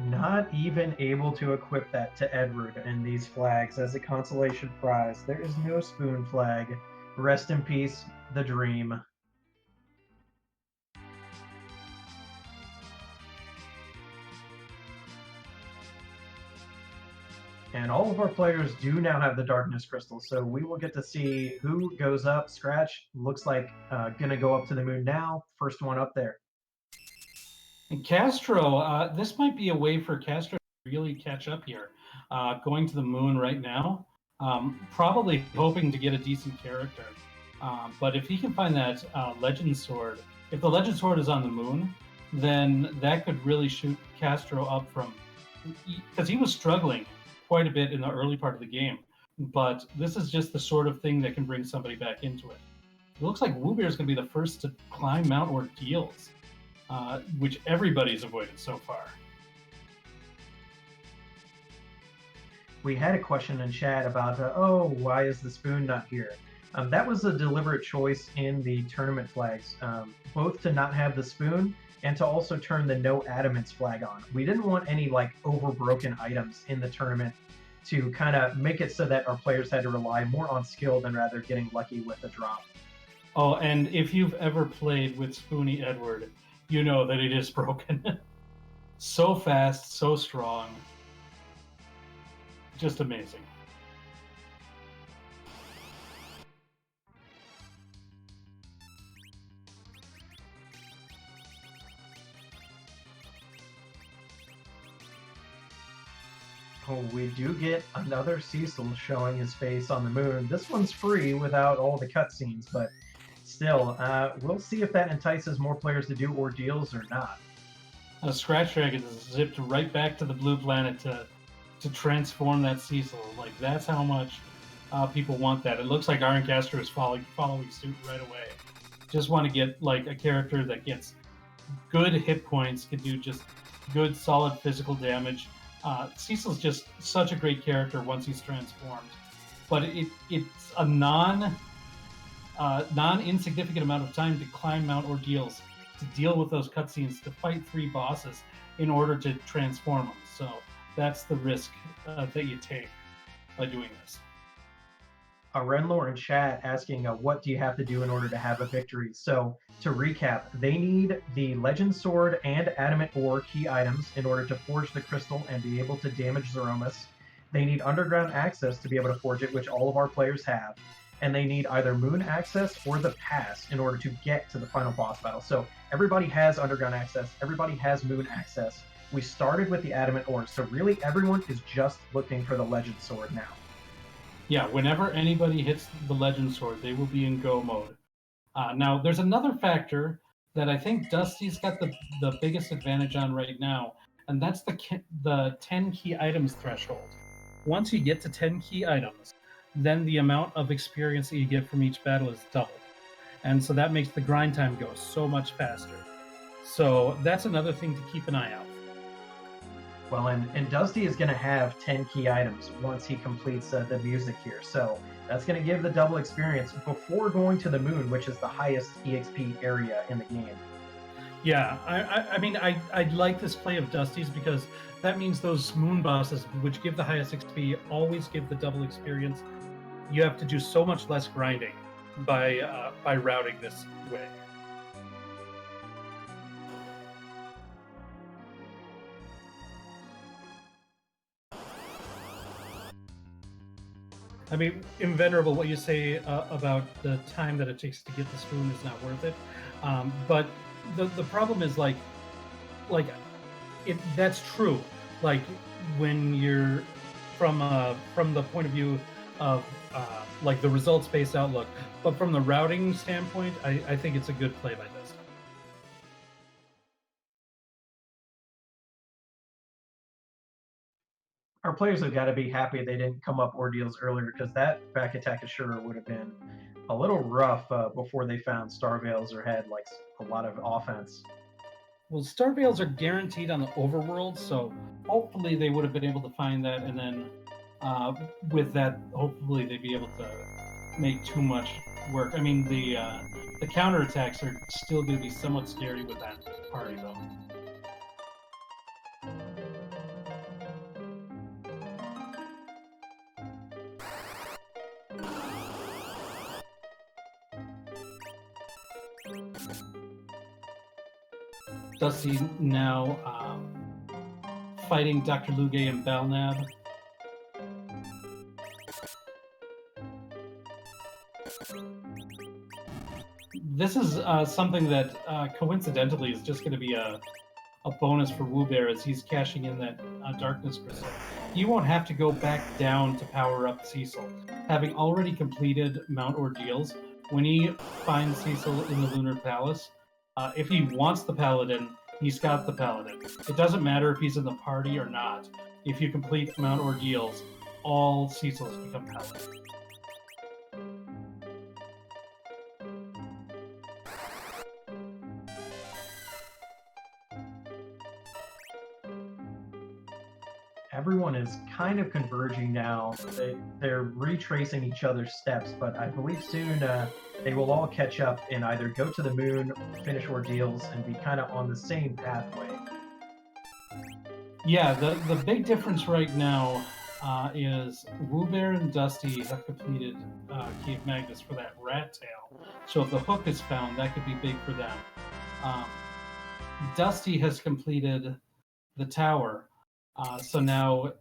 Not even able to equip that to Edward in these flags as a consolation prize. There is no spoon flag. Rest in peace, the dream. And all of our players do now have the darkness crystal, so we will get to see who goes up. Scratch looks like gonna go up to the moon now. First one up there. And Castro, this might be a way for Castro to really catch up here. Going to the moon right now, probably hoping to get a decent character. But if he can find that legend sword, if the legend sword is on the moon, then that could really shoot Castro up from, because he was struggling quite a bit in the early part of the game. But this is just the sort of thing that can bring somebody back into it. It looks like wewbear is going to be the first to climb Mount Ordeals, which everybody's avoided so far. We had a question in chat about, why is the spoon not here? That was a deliberate choice in the tournament flags, both to not have the spoon and to also turn the no adamants flag on. We didn't want any overbroken items in the tournament to kind of make it so that our players had to rely more on skill than rather getting lucky with a drop. Oh, and if you've ever played with Spoony Edward, you know that it is broken. So fast, so strong. Just amazing. Oh, we do get another Cecil showing his face on the moon. This one's free without all the cutscenes, but still, we'll see if that entices more players to do ordeals or not. Scratchdragon is zipped right back to the blue planet to transform that Cecil. Like, that's how much people want that. It looks like rncastro is following suit right away. Just want to get like a character that gets good hit points, can do just good solid physical damage. Cecil's just such a great character once he's transformed, but it's a non-insignificant amount of time to climb Mount Ordeals, to deal with those cutscenes, to fight 3 bosses in order to transform them. So that's the risk that you take by doing this. Renlor in chat asking, what do you have to do in order to have a victory? So to recap, they need the Legend Sword and Adamant Ore key items in order to forge the crystal and be able to damage Zemus. They need underground access to be able to forge it, which all of our players have. And they need either moon access or the pass in order to get to the final boss battle. So everybody has underground access, everybody has moon access. We started with the Adamant Ore, so really everyone is just looking for the Legend Sword now. Yeah, whenever anybody hits the Legend Sword, they will be in go mode. Now, there's another factor that I think Dusty's got the biggest advantage on right now, and that's the 10 key items threshold. Once you get to 10 key items, then the amount of experience that you get from each battle is doubled. And so that makes the grind time go so much faster. So that's another thing to keep an eye out. Well, and Dusty is going to have 10 key items once he completes the music here. So that's going to give the double experience before going to the moon, which is the highest EXP area in the game. Yeah, I mean, I like this play of Dusty's because that means those moon bosses, which give the highest XP, always give the double experience. You have to do so much less grinding by routing this way. I mean, Invenerable, what you say about the time that it takes to get the spoon is not worth it. But the problem is like that's true. Like when you're from the point of view of like the results-based outlook, but from the routing standpoint, I think it's a good play by this. Our players have got to be happy they didn't come up ordeals earlier, because that back attack Assure would have been a little rough before they found Starveils or had like a lot of offense. Well, Starveils are guaranteed on the overworld, so hopefully they would have been able to find that, and then with that, hopefully they'd be able to make too much work. I mean, the counterattacks are still going to be somewhat scary with that party, though. Dusty now fighting Dr. Lugay and Belnab. This is something that coincidentally is just going to be a bonus for wewbear as he's cashing in that darkness crystal. He won't have to go back down to power up Cecil. Having already completed Mount Ordeals, when he finds Cecil in the Lunar Palace, if he wants the Paladin, he's got the Paladin. It doesn't matter if he's in the party or not. If you complete Mount Ordeals, all Cecils become Paladin. Everyone is kind of converging now. They're retracing each other's steps, but I believe soon they will all catch up and either go to the moon, finish ordeals, and be kind of on the same pathway. Yeah, the big difference right now is wewbear and Dusty have completed Cave Magnus for that rat tail. So if the hook is found, that could be big for them. Dusty has completed the tower, so now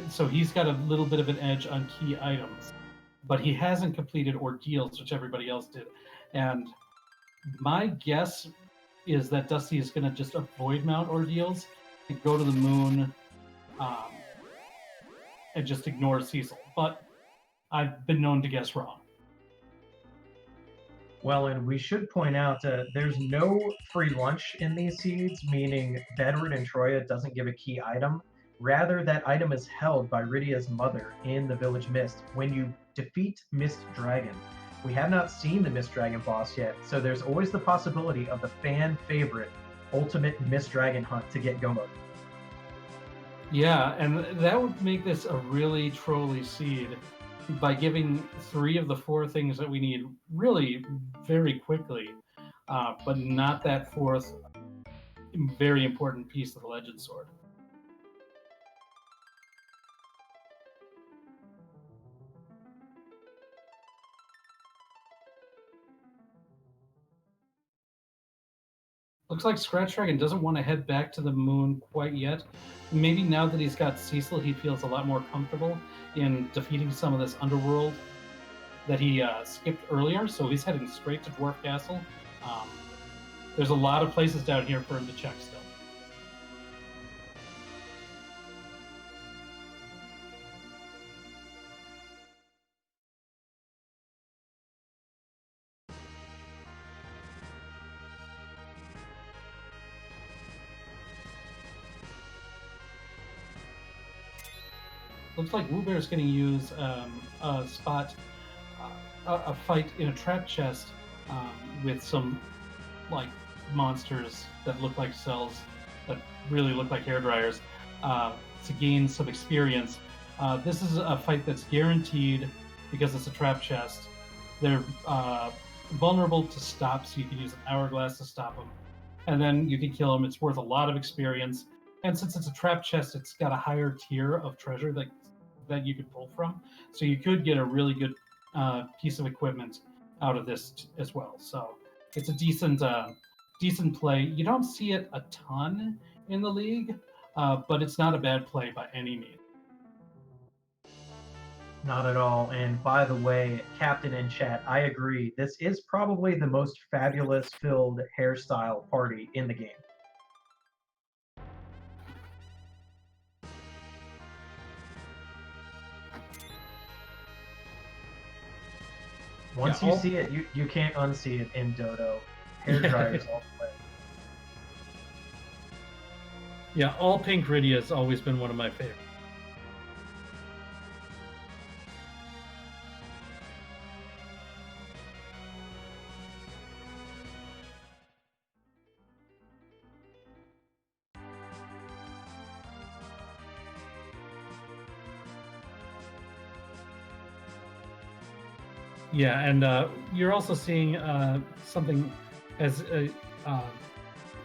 so he's got a little bit of an edge on key items, but he hasn't completed ordeals, which everybody else did. And my guess is that Dusty is going to just avoid mount ordeals and go to the moon and just ignore Cecil. But I've been known to guess wrong. Well, and we should point out there's no free lunch in these seeds, meaning Bedward and Troya doesn't give a key item. Rather, that item is held by Rydia's mother in the Village Mist when you defeat Mist Dragon. We have not seen the Mist Dragon boss yet, so there's always the possibility of the fan favorite ultimate Mist Dragon hunt to get go mode. Yeah, and that would make this a really trolly seed by giving 3 of the 4 things that we need really very quickly, but not that 4th very important piece of the Legend Sword. Looks like scratchdragon doesn't want to head back to the moon quite yet. Maybe now that he's got Cecil, he feels a lot more comfortable in defeating some of this underworld that he skipped earlier, so he's heading straight to Dwarf Castle. There's a lot of places down here for him to check still. Looks like wewbear is going to use a fight in a trap chest with some like monsters that look like cells that really look like hairdryers to gain some experience. This is a fight that's guaranteed because it's a trap chest. They're vulnerable to stop, so you can use an hourglass to stop them, and then you can kill them. It's worth a lot of experience, and since it's a trap chest, it's got a higher tier of treasure that you could pull from, so you could get a really good piece of equipment out of this as well. So it's a decent play. You don't see it a ton in the league, but it's not a bad play by any means. Not at all. And by the way, Captain in chat, I agree. This is probably the most fabulous filled hairstyle party in the game. Once you see it, you can't unsee it in Dodo. Hair dryers all the way. Yeah, all pink Rydia has always been one of my favorites. Yeah, and you're also seeing something as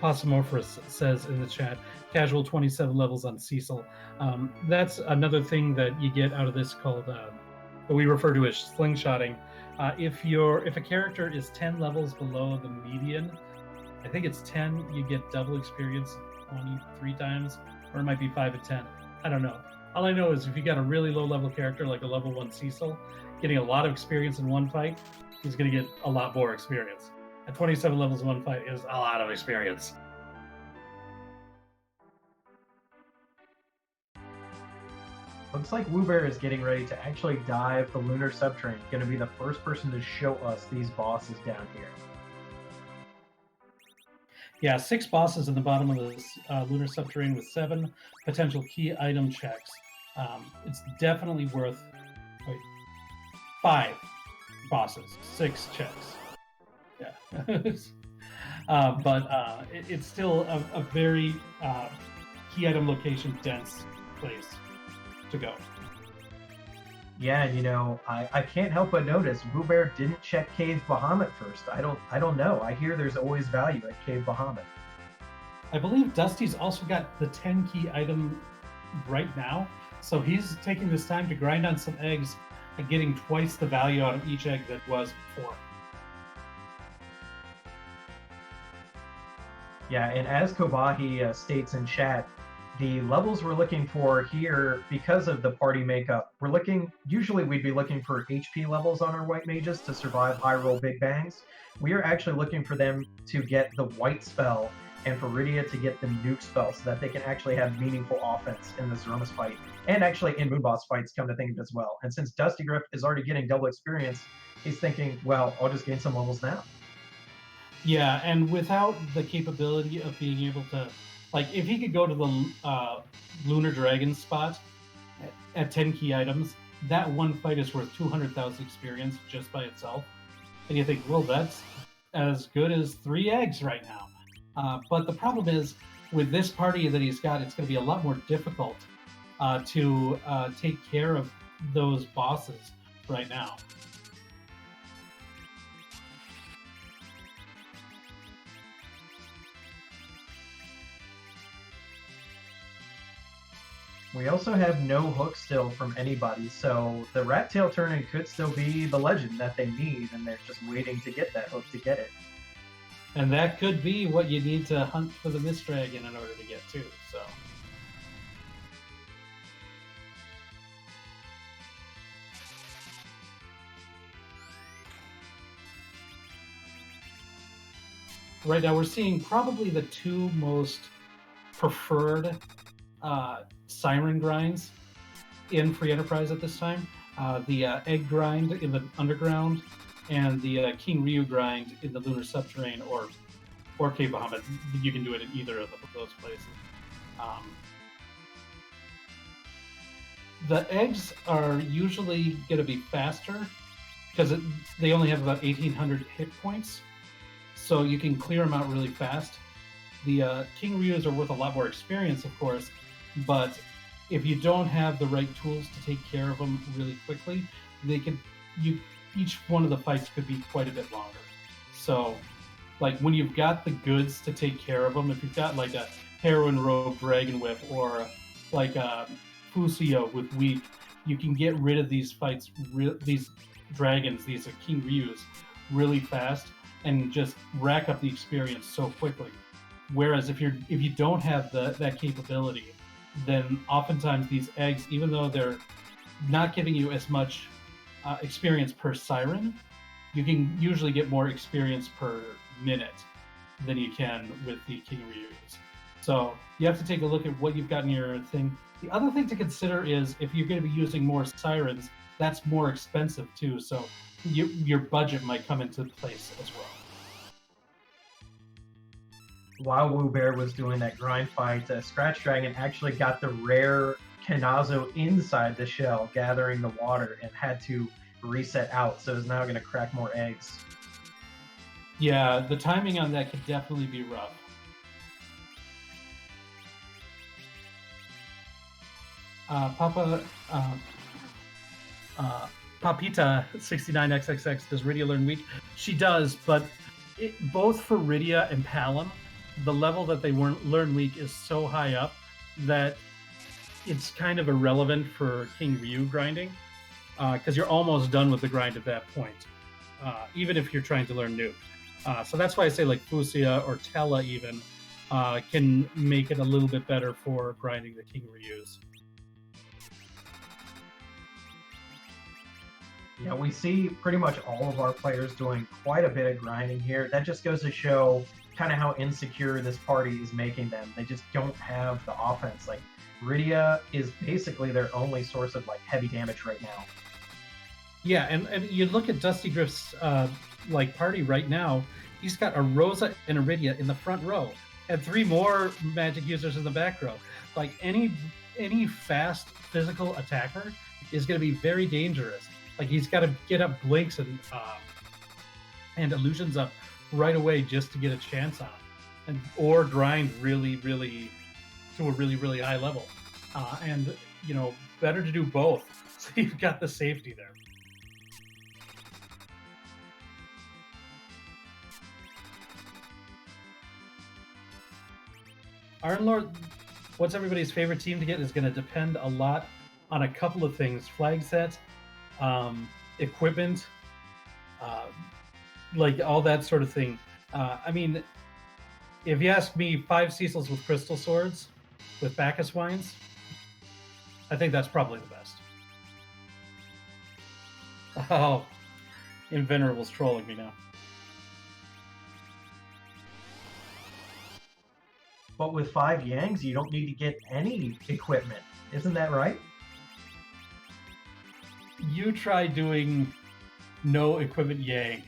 Postomorphous says in the chat, casual 27 levels on Cecil. That's another thing that you get out of this called, that we refer to as slingshotting. If a character is 10 levels below the median, I think it's 10, you get double experience 23 times, or it might be 5 and 10. I don't know. All I know is if you got a really low level character like a level 1 Cecil, getting a lot of experience in one fight, he's going to get a lot more experience. At 27 levels in one fight is a lot of experience. Looks like wewbear is getting ready to actually dive the Lunar Subterrane. Going to be the first person to show us these bosses down here. Yeah, 6 bosses in the bottom of this Lunar Subterrane with 7 potential key item checks. It's definitely worth 5 bosses, 6 checks. Yeah. But it's still a very key item location dense place to go. Yeah, you know, I can't help but notice wewbear didn't check Cave Bahamut first. I don't know. I hear there's always value at Cave Bahamut. I believe Dusty's also got the 10 key item right now, so he's taking this time to grind on some eggs and getting twice the value out of each egg that was before. Yeah, and as Kobahi states in chat, the levels we're looking for here, because of the party makeup, usually we'd be looking for HP levels on our white mages to survive high roll big bangs. We are actually looking for them to get the white spell and for Rydia to get the nuke spell so that they can actually have meaningful offense in the Zemus fight, and actually in Moonboss fights, come to think of it as well. And since dustygriff is already getting double experience, he's thinking, well, I'll just gain some levels now. Yeah, and without the capability of being able to, like, if he could go to the Lunar Dragon spot at 10 key items, that one fight is worth 200,000 experience just by itself. And you think, well, that's as good as 3 eggs right now. But the problem is, with this party that he's got, it's going to be a lot more difficult to take care of those bosses right now. We also have no hook still from anybody, so the rat tail turning could still be the legend that they need, and they're just waiting to get that hook to get it. And that could be what you need to hunt for the Mist Dragon in order to get to, so. Right now we're seeing probably the 2 most preferred Siren grinds in Free Enterprise at this time. The Egg grind in the Underground and the King Ryu grind in the Lunar Subterrane or Cave Bahamut. You can do it in either of those places. The eggs are usually going to be faster because they only have about 1,800 hit points, so you can clear them out really fast. The King Ryus are worth a lot more experience, of course, but if you don't have the right tools to take care of them really quickly, each one of the fights could be quite a bit longer. So, like, when you've got the goods to take care of them, if you've got like a Heroin Rogue Dragon Whip or like a Fusio with Weak, you can get rid of these fights, these dragons, these King Ryus, really fast and just rack up the experience so quickly. Whereas if you don't have that capability, then oftentimes these eggs, even though they're not giving you as much experience per siren, you can usually get more experience per minute than you can with the King Ryus. So you have to take a look at what you've got in your thing. The other thing to consider is if you're going to be using more sirens, that's more expensive too. So your budget might come into place as well. While wewbear was doing that grind fight, scratchdragon actually got the rare Kanazo inside the shell, gathering the water, and had to reset out, so is now going to crack more eggs. Yeah, the timing on that could definitely be rough. Papita69XXX, does Rydia learn weak? She does, but both for Rydia and Palom, the level that they learn weak is so high up that it's kind of irrelevant for King Ryu grinding, because you're almost done with the grind at that point, even if you're trying to learn nuke. So that's why I say like Fusia or Tella even can make it a little bit better for grinding the King Ryus. Yeah, we see pretty much all of our players doing quite a bit of grinding here. That just goes to show kind of how insecure this party is making them. They just don't have the offense. Like, Rydia is basically their only source of like heavy damage right now. Yeah, and you look at dustygriff's like party right now, he's got a Rosa and a Rydia in the front row and 3 more magic users in the back row. Like, any fast physical attacker is going to be very dangerous. Like, he's got to get up blinks and illusions up right away just to get a chance on him, or grind really, really to a really, really high level. And better to do both, so you've got the safety there. Iron Lord, what's everybody's favorite team to get is going to depend a lot on a couple of things: flag set, equipment, like all that sort of thing. I mean, if you ask me, 5 Cecils with crystal swords, with Bacchus wines, I think that's probably the best. Oh, Invenerable's trolling me now. But with 5 Yangs, you don't need to get any equipment. Isn't that right? You try doing no equipment Yang,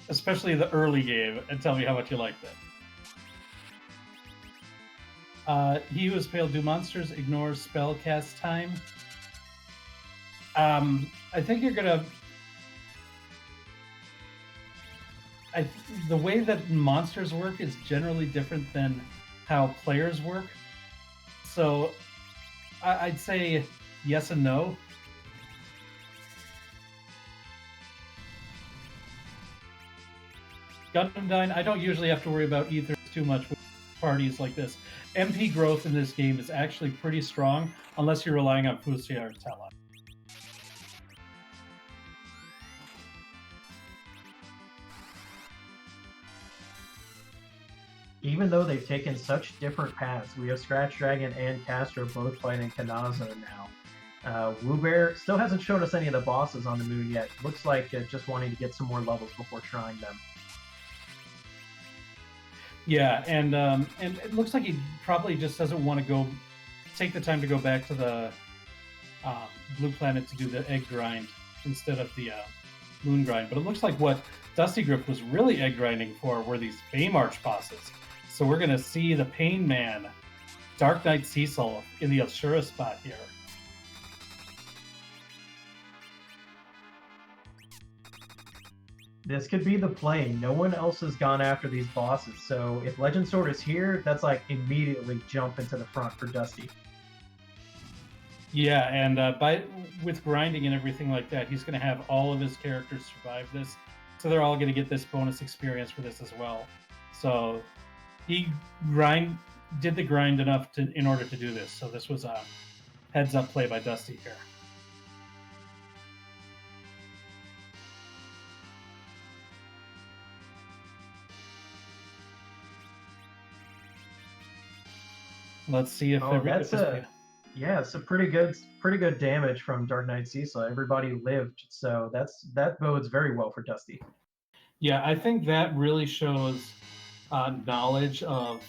especially in the early game, and tell me how much you like that. He who is pale, do monsters ignore spell cast time? I think you're gonna... the way that monsters work is generally different than how players work. So I'd say yes and no. Gundam Dine, I don't usually have to worry about ethers too much with parties like this. MP growth in this game is actually pretty strong, unless you're relying on Fusia or Tela. Even though they've taken such different paths, we have scratchdragon and Castro both fighting Kanazo now. wewbear still hasn't shown us any of the bosses on the moon yet. Looks like just wanting to get some more levels before trying them. Yeah, and it looks like he probably just doesn't want to take the time to go back to the blue planet to do the egg grind instead of the moon grind. But it looks like what dustygriff was really egg grinding for were these Baymarch bosses. So we're going to see the Pain Man, Dark Knight Cecil, in the Ashura spot here. This could be the play. No one else has gone after these bosses, so if Legend Sword is here, that's like immediately jump into the front for Dusty. Yeah, and with grinding and everything like that, he's going to have all of his characters survive this, so they're all going to get this bonus experience for this as well. So he did the grind enough in order to do this. So this was a heads-up play by Dusty here. Let's see if yeah, it's a pretty good damage from Dark Knight Cecil. Everybody lived, so that bodes very well for Dusty. Yeah, I think that really shows knowledge of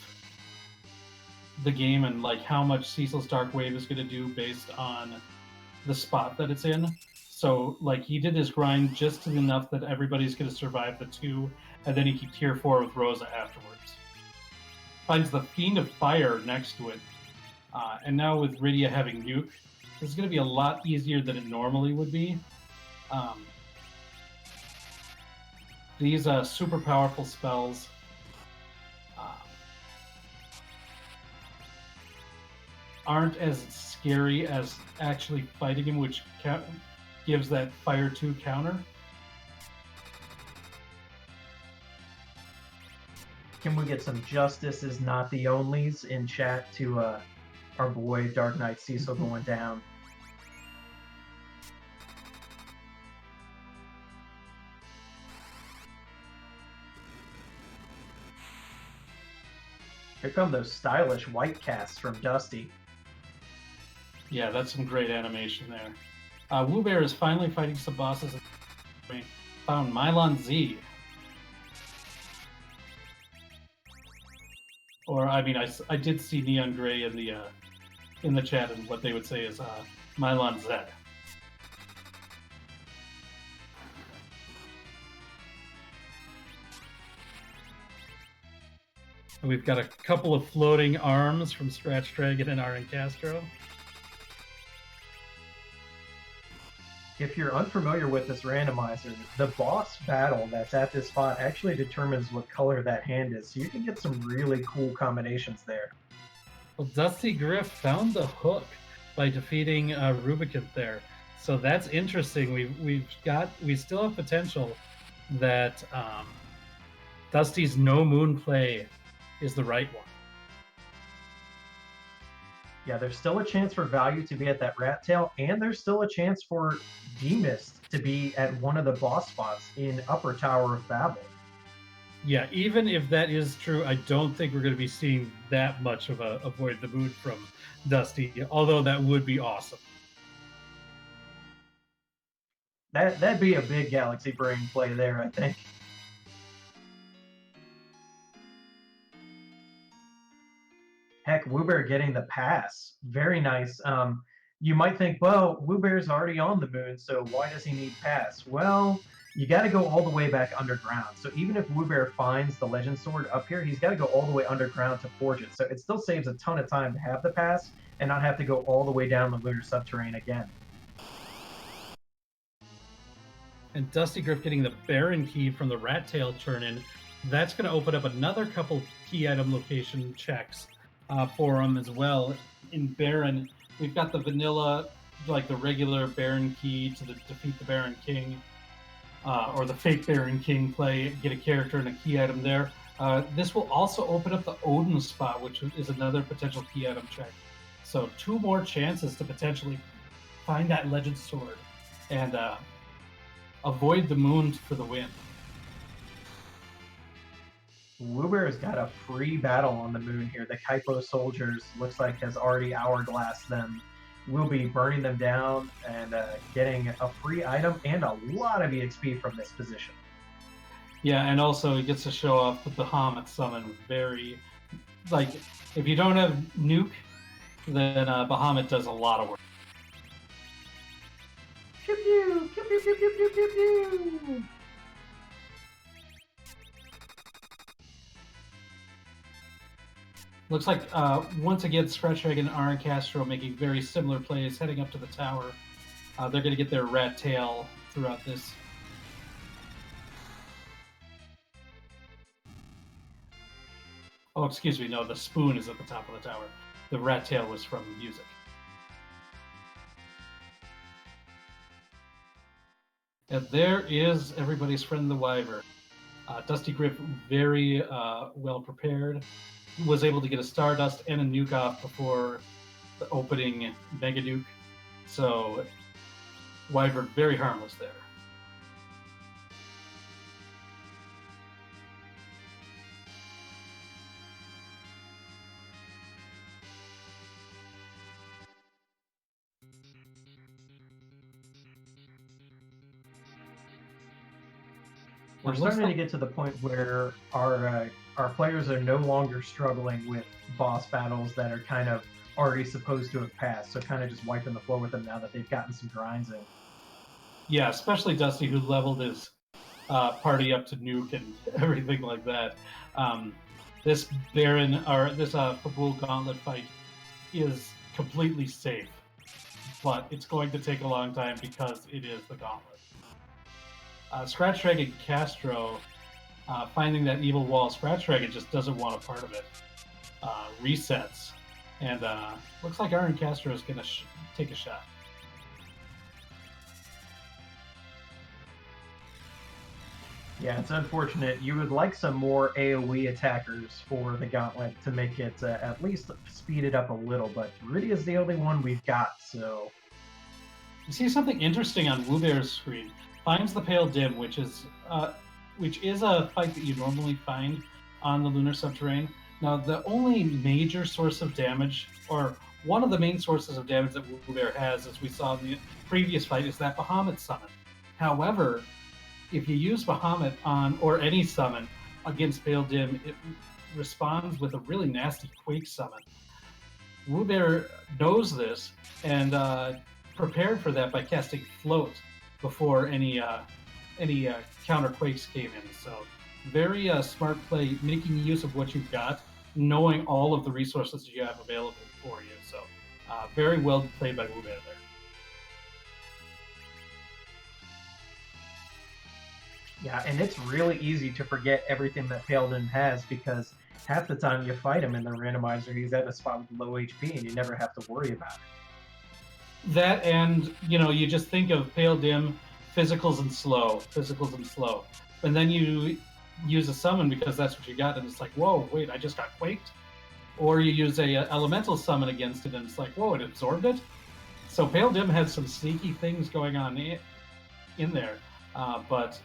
the game and like how much Cecil's Dark Wave is going to do based on the spot that it's in. So like he did his grind just enough that everybody's going to survive the 2, and then he can tier 4 with Rosa afterwards. Finds the Fiend of Fire next to it. And now with Rydia having Nuke, this is going to be a lot easier than it normally would be. These super powerful spells aren't as scary as actually fighting him, which gives that Fire 2 counter. Can we get some Justice is not the onlys in chat to our boy Dark Knight Cecil going down? Here come those stylish white casts from Dusty. Yeah, that's some great animation there. wewbear is finally fighting some bosses. We found Mylon Z. Or, I mean, I did see Neon Gray in the chat, and what they would say is Mylon Z. And we've got a couple of floating arms from scratchdragon and rncastro. If you're unfamiliar with this randomizer, the boss battle that's at this spot actually determines what color that hand is, so you can get some really cool combinations there. Well, dustygriff found the hook by defeating Rubicant there, so that's interesting. We still have potential that Dusty's no moon play is the right one. Yeah, there's still a chance for Value to be at that rat tail, and there's still a chance for Demist to be at one of the boss spots in Upper Tower of Babel. Yeah, even if that is true, I don't think we're going to be seeing that much of a Avoid the Moon from Dusty, although that would be awesome. That'd be a big Galaxy Brain play there, I think. Heck, wewbear getting the pass. Very nice. You might think, well, wewbear's already on the moon, so why does he need pass? Well, you got to go all the way back underground. So even if wewbear finds the legend sword up here, he's got to go all the way underground to forge it. So it still saves a ton of time to have the pass and not have to go all the way down the Lunar Subterrane again. And dustygriff getting the Baron key from the rat tail turn-in, that's going to open up another couple key item location checks for him as well. In Baron, we've got the vanilla, like the regular Baron key to defeat the Baron King, or the fake Baron King play, get a character and a key item there. This will also open up the Odin spot, which is another potential key item check. So 2 more chances to potentially find that legend sword and avoid the moon for the win. wewbear's got a free battle on the moon here. The Kaipo soldiers looks like has already hourglassed them. We'll be burning them down and getting a free item and a lot of EXP from this position. Yeah, and also he gets to show off the Bahamut summon. Very, like, if you don't have Nuke, then Bahamut does a lot of work. Pew pew, pew pew pew pew pew pew pew. Looks like, once again, scratchdragon and rncastro making very similar plays, heading up to the tower. They're going to get their rat tail throughout this. Oh, excuse me, no, the spoon is at the top of the tower. The rat tail was from music. And there is everybody's friend, the Wyvern. dustygriff, very well prepared. Was able to get a Stardust and a Nuke off before the opening Mega Nuke. So, Wyvern very harmless there. We're starting to get to the point where our players are no longer struggling with boss battles that are kind of already supposed to have passed. So kind of just wiping the floor with them now that they've gotten some grinds in. Yeah, especially Dusty, who leveled his party up to Nuke and everything like that. This Baron, or this Kabul Gauntlet fight is completely safe, but it's going to take a long time because it is the Gauntlet. scratchdragon Castro, finding that evil wall, scratchdragon just doesn't want a part of it. Resets, and looks like rncastro is going to take a shot. Yeah, it's unfortunate. You would like some more AoE attackers for the Gauntlet to make it at least speed it up a little, but Rydia is the only one we've got, so... You see something interesting on wewbear's screen. Finds the Pale Dim, which is a fight that you normally find on the Lunar Subterrane. Now, the only major source of damage, or one of the main sources of damage that wewbear has, as we saw in the previous fight, is that Bahamut summon. However, if you use Bahamut on, or any summon, against Pale Dim, it responds with a really nasty Quake summon. wewbear knows this, and prepared for that by casting Float before any counter Quakes came in. So very smart play, making use of what you've got, knowing all of the resources you have available for you. So very well played by wewbear there. Yeah, and it's really easy to forget everything that Pale Dim has because half the time you fight him in the randomizer, he's at a spot with low HP and you never have to worry about it. That, and you just think of Pale Dim, physicals and slow, and then you use a summon because that's what you got, and it's like, whoa, wait, I just got quaked. Or you use a elemental summon against it, and it's like, whoa, it absorbed it. So Pale Dim has some sneaky things going on in there, but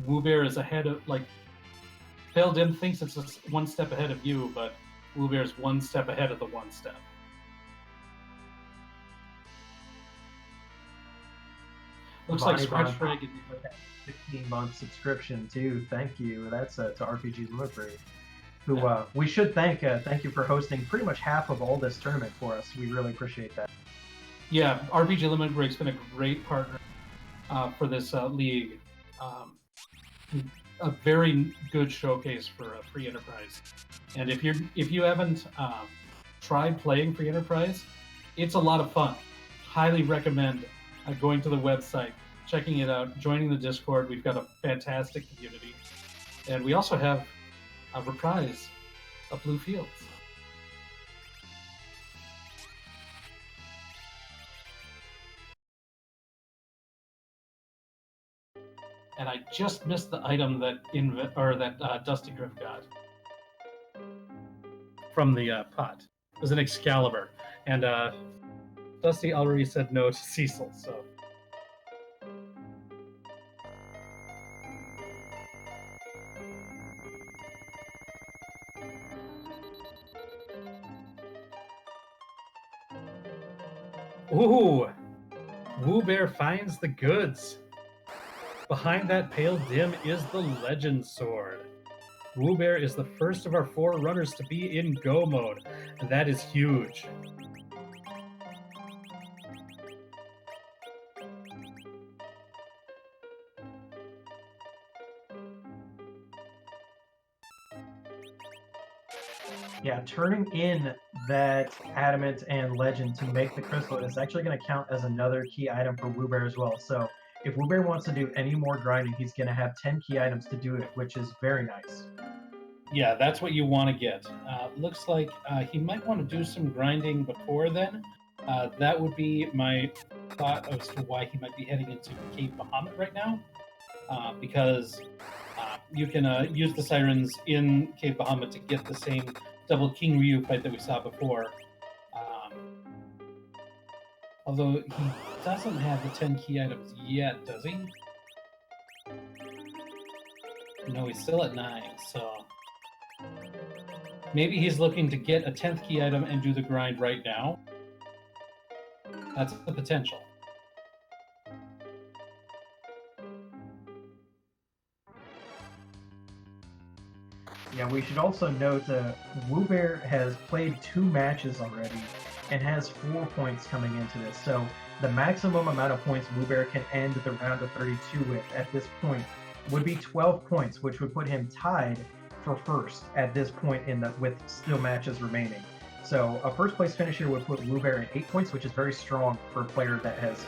wewbear is ahead of, like, Pale Dim thinks it's one step ahead of you, but wewbear is one step ahead of the one step. Looks like scratchdragon. 15-month subscription too. Thank you. That's to rpglimitbreak, who we should thank. Thank you for hosting pretty much half of all this tournament for us. We really appreciate that. Yeah, rpglimitbreak's been a great partner for this league. A very good showcase for free enterprise. And if you haven't tried playing free enterprise, it's a lot of fun. Highly recommend going to the website, checking it out, joining the Discord. We've got a fantastic community, and we also have a reprise of Blue Fields. And I just missed the item that dustygriff got from the pot. It was an Excalibur, and Dusty already said no to Cecil, so. Ooh, wewbear finds the goods. Behind that pale dim is the Legend Sword. wewbear is the first of our 4 runners to be in go mode, and that is huge. Yeah, turning in that adamant and legend to make the crystal is actually going to count as another key item for wewbear as well. So if wewbear wants to do any more grinding, he's going to have 10 key items to do it, which is very nice. Yeah, that's what you want to get. Looks like he might want to do some grinding before then. That would be my thought as to why he might be heading into Cave Bahamut right now, because you can use the sirens in Cave Bahamut to get the same double King Ryu fight that we saw before. Although he doesn't have the 10 key items yet, does he? No, he's still at 9, so maybe he's looking to get a 10th key item and do the grind right now. That's the potential. Yeah, we should also note wewbear has played 2 matches already and has 4 points coming into this. So the maximum amount of points wewbear can end the round of 32 with at this point would be 12 points, which would put him tied for first at this point with still matches remaining. So a first place finish here would put wewbear at 8 points, which is very strong for a player that has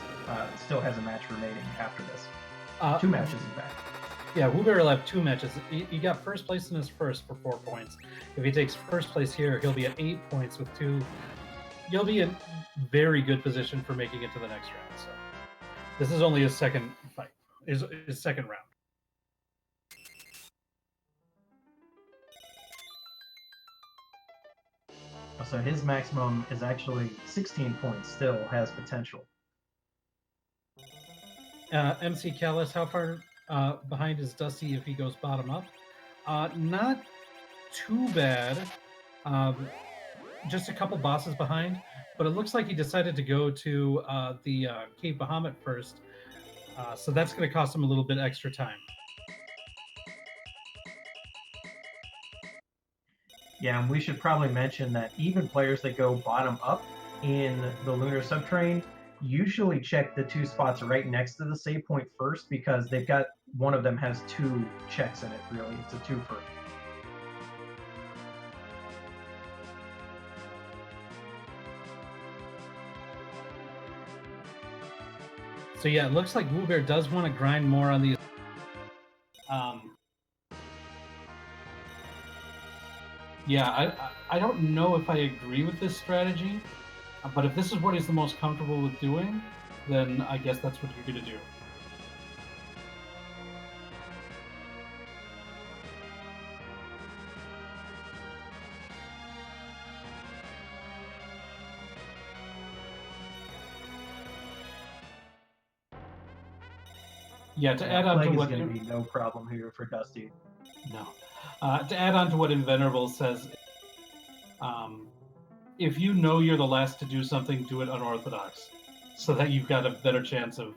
still has a match remaining after this. 2 matches, in fact. Yeah, wewbear will have 2 matches. He got first place in his first for 4 points. If he takes first place here, he'll be at 8 points with 2. You'll be in very good position for making it to the next round. So this is only his second fight, his second round. So his maximum is actually 16 points, still has potential. MC Callis, how far behind is Dusty if he goes bottom up? Not too bad. Just a couple bosses behind, but it looks like he decided to go to the Cave Bahamut first, so that's going to cost him a little bit extra time. Yeah, and we should probably mention that even players that go bottom up in the Lunar Subterrane usually check the 2 spots right next to the save point first, because they've got one of them has 2 checks in it, really. It's a twofer. So yeah, it looks like wewbear does want to grind more on these. Yeah, I don't know if I agree with this strategy, but if this is what he's the most comfortable with doing, then I guess that's what you're going to do. Yeah, to add on to Plague what is going to be no problem here for Dusty. No. To add on to what Invenerable says, if you know you're the last to do something, do it unorthodox, so that you've got a better chance of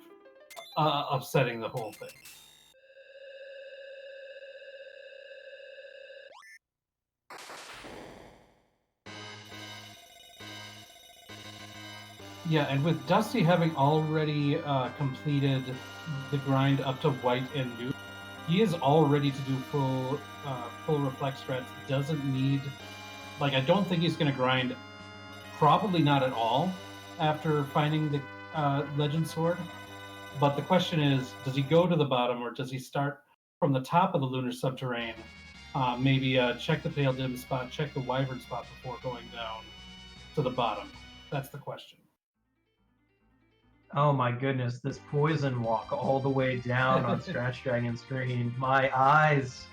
upsetting the whole thing. Yeah, and with Dusty having already completed the grind up to white and new, he is all ready to do full reflex strats. Doesn't need, like, I don't think he's going to grind. Probably not at all after finding the Legend Sword. But the question is, does he go to the bottom or does he start from the top of the Lunar Subterrane? Maybe check the Pale Dim spot, check the Wyvern spot before going down to the bottom. That's the question. Oh my goodness, this poison walk all the way down on scratchdragon screen. My eyes.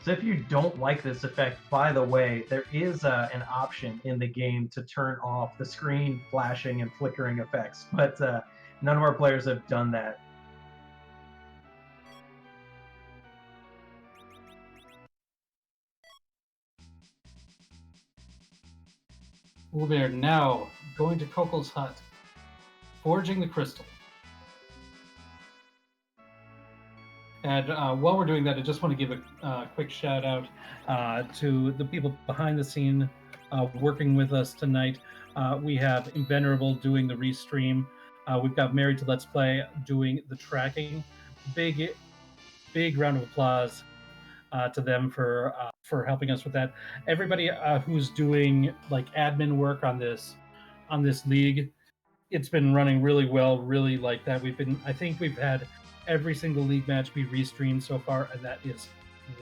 So if you don't like this effect, by the way, there is an option in the game to turn off the screen flashing and flickering effects, but none of our players have done that. We're now going to Kokol's hut, forging the crystal. And while we're doing that, I just want to give a quick shout out to the people behind the scene working with us tonight. We have Invenerable doing the restream. We've got Married to Let's Play doing the tracking. Big round of applause to them for helping us with that. Everybody who's doing like admin work on this league, it's been running really well. Really like that. I think we've had every single league match be restreamed so far, and that is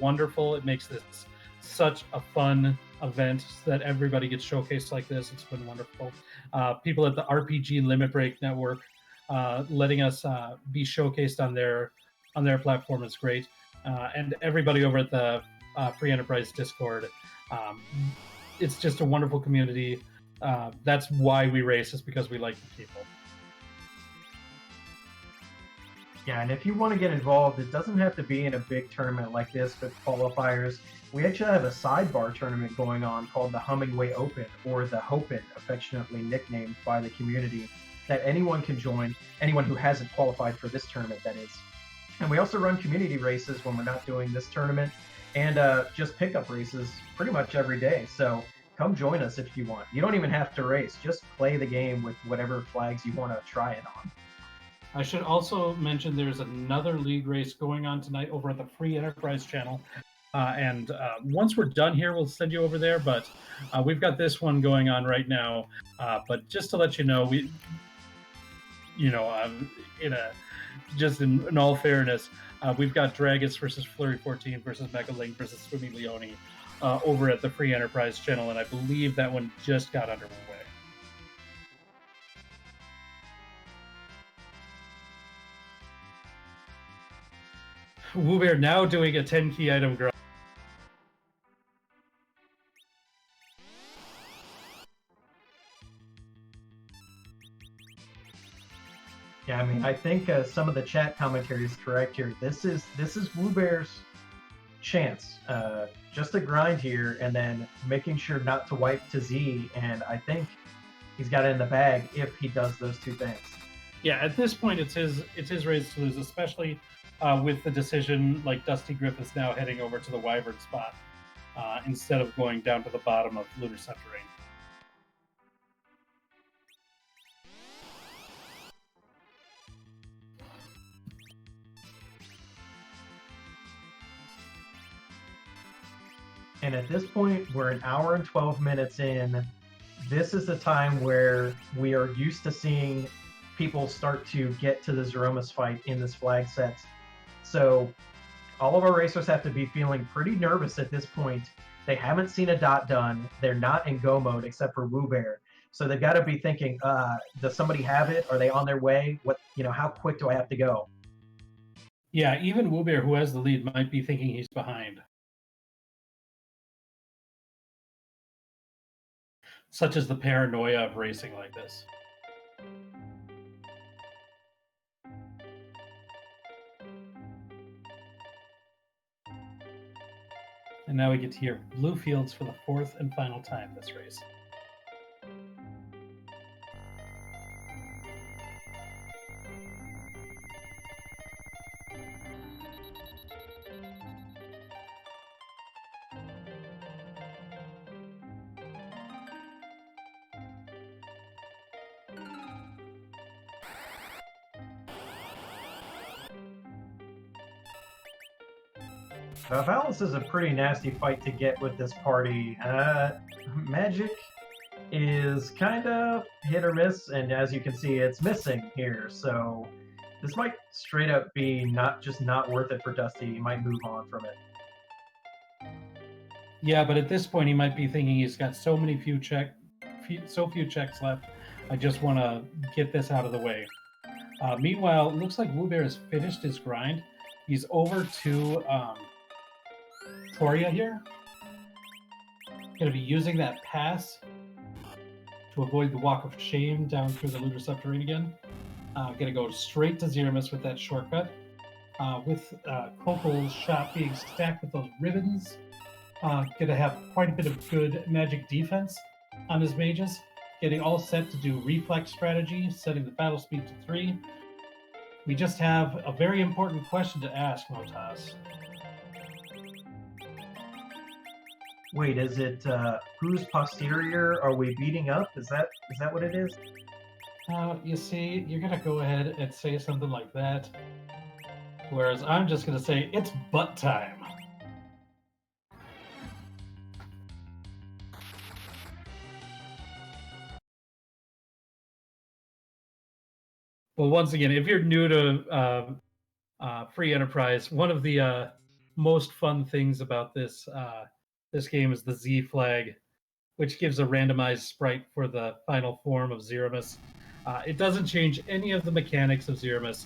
wonderful. It makes this such a fun event that everybody gets showcased like this. It's been wonderful. People at the RPG Limit Break Network letting us be showcased on their platform is great. And everybody over at the Free Enterprise Discord. It's just a wonderful community. That's why we race, is because we like the people. Yeah, and if you want to get involved, it doesn't have to be in a big tournament like this with qualifiers. We actually have a sidebar tournament going on called the Hummingway Open, or the Hopin, affectionately nicknamed by the community, that anyone can join, anyone who hasn't qualified for this tournament, that is. And we also run community races when we're not doing this tournament, and just pickup races pretty much every day. So come join us if you want. You don't even have to race. Just play the game with whatever flags you want to try it on. I should also mention there's another league race going on tonight over at the Free Enterprise channel. And once we're done here, we'll send you over there. But we've got this one going on right now. But just to let you know, in all fairness, we've got Dragus versus Flurry 14 versus Megalink versus Swimmy Leone over at the Free Enterprise channel. And I believe that one just got underway. We're now doing a 10 key item grind. Yeah, I mean, I think some of the chat commentary is correct here. This is wewbear's chance. Just a grind here, and then making sure not to wipe to Z, and I think he's got it in the bag if he does those two things. Yeah, at this point, it's his race to lose, especially with the decision, like dustygriff is now heading over to the Wyvern spot instead of going down to the bottom of Lunar Subterrane. And at this point, we're an hour and 12 minutes in. This is the time where we are used to seeing people start to get to the Zeromus fight in this flag set. So all of our racers have to be feeling pretty nervous at this point. They haven't seen a dot done. They're not in go mode except for wewbear. So they've got to be thinking, does somebody have it? Are they on their way? How quick do I have to go? Yeah, even wewbear, who has the lead, might be thinking he's behind. Such as the paranoia of racing like this. And now we get to hear blue fields for the fourth and final time this race. Valis is a pretty nasty fight to get with this party. Magic is kind of hit or miss, and as you can see, it's missing here. So this might straight up be not worth it for Dusty. He might move on from it. Yeah, but at this point, he might be thinking he's got so few checks left. I just want to get this out of the way. Meanwhile, it looks like wewbear has finished his grind. He's over to Toria here. Going to be using that pass to avoid the walk of shame down through the Lunar Subterrane again. Going to go straight to Zemus with that shortcut. With Kokol's shop being stacked with those ribbons. Going to have quite a bit of good magic defense on his mages. Getting all set to do reflex strategy, setting the battle speed to 3. We just have a very important question to ask, Motoss. Wait, is it whose posterior are we beating up? Is that what it is? You see, you're gonna go ahead and say something like that, whereas I'm just gonna say it's butt time. Well, once again, if you're new to Free Enterprise, one of the most fun things about this game is the Z flag, which gives a randomized sprite for the final form of Zemus. It doesn't change any of the mechanics of Zemus.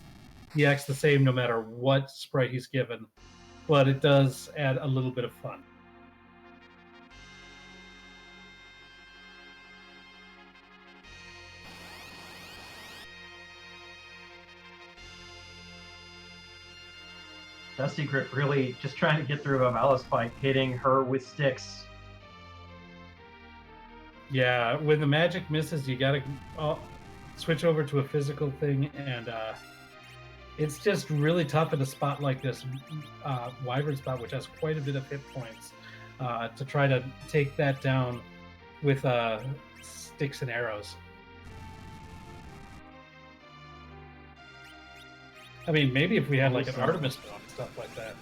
He acts the same no matter what sprite he's given, but it does add a little bit of fun. Dustygriff really just trying to get through a Valis fight, hitting her with sticks. Yeah, when the magic misses, you gotta switch over to a physical thing, and it's just really tough in a spot like this, Wyvern spot, which has quite a bit of hit points, to try to take that down with sticks and arrows. I mean, maybe if we had like an Artemis bomb and stuff like that.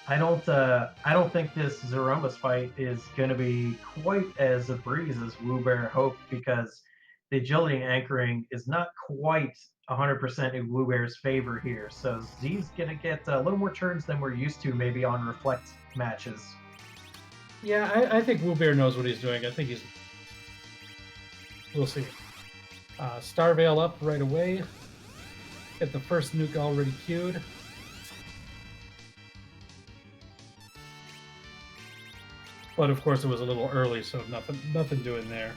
I don't think this Zeromus fight is going to be quite as a breeze as wewbear hoped, because the agility and anchoring is not quite 100% in wewbear's favor here. So Z's going to get a little more turns than we're used to maybe on reflect matches. Yeah, I think wewbear knows what he's doing. I think he's... We'll see. Starveil up right away. Get the first nuke already queued. But of course it was a little early, so nothing doing there.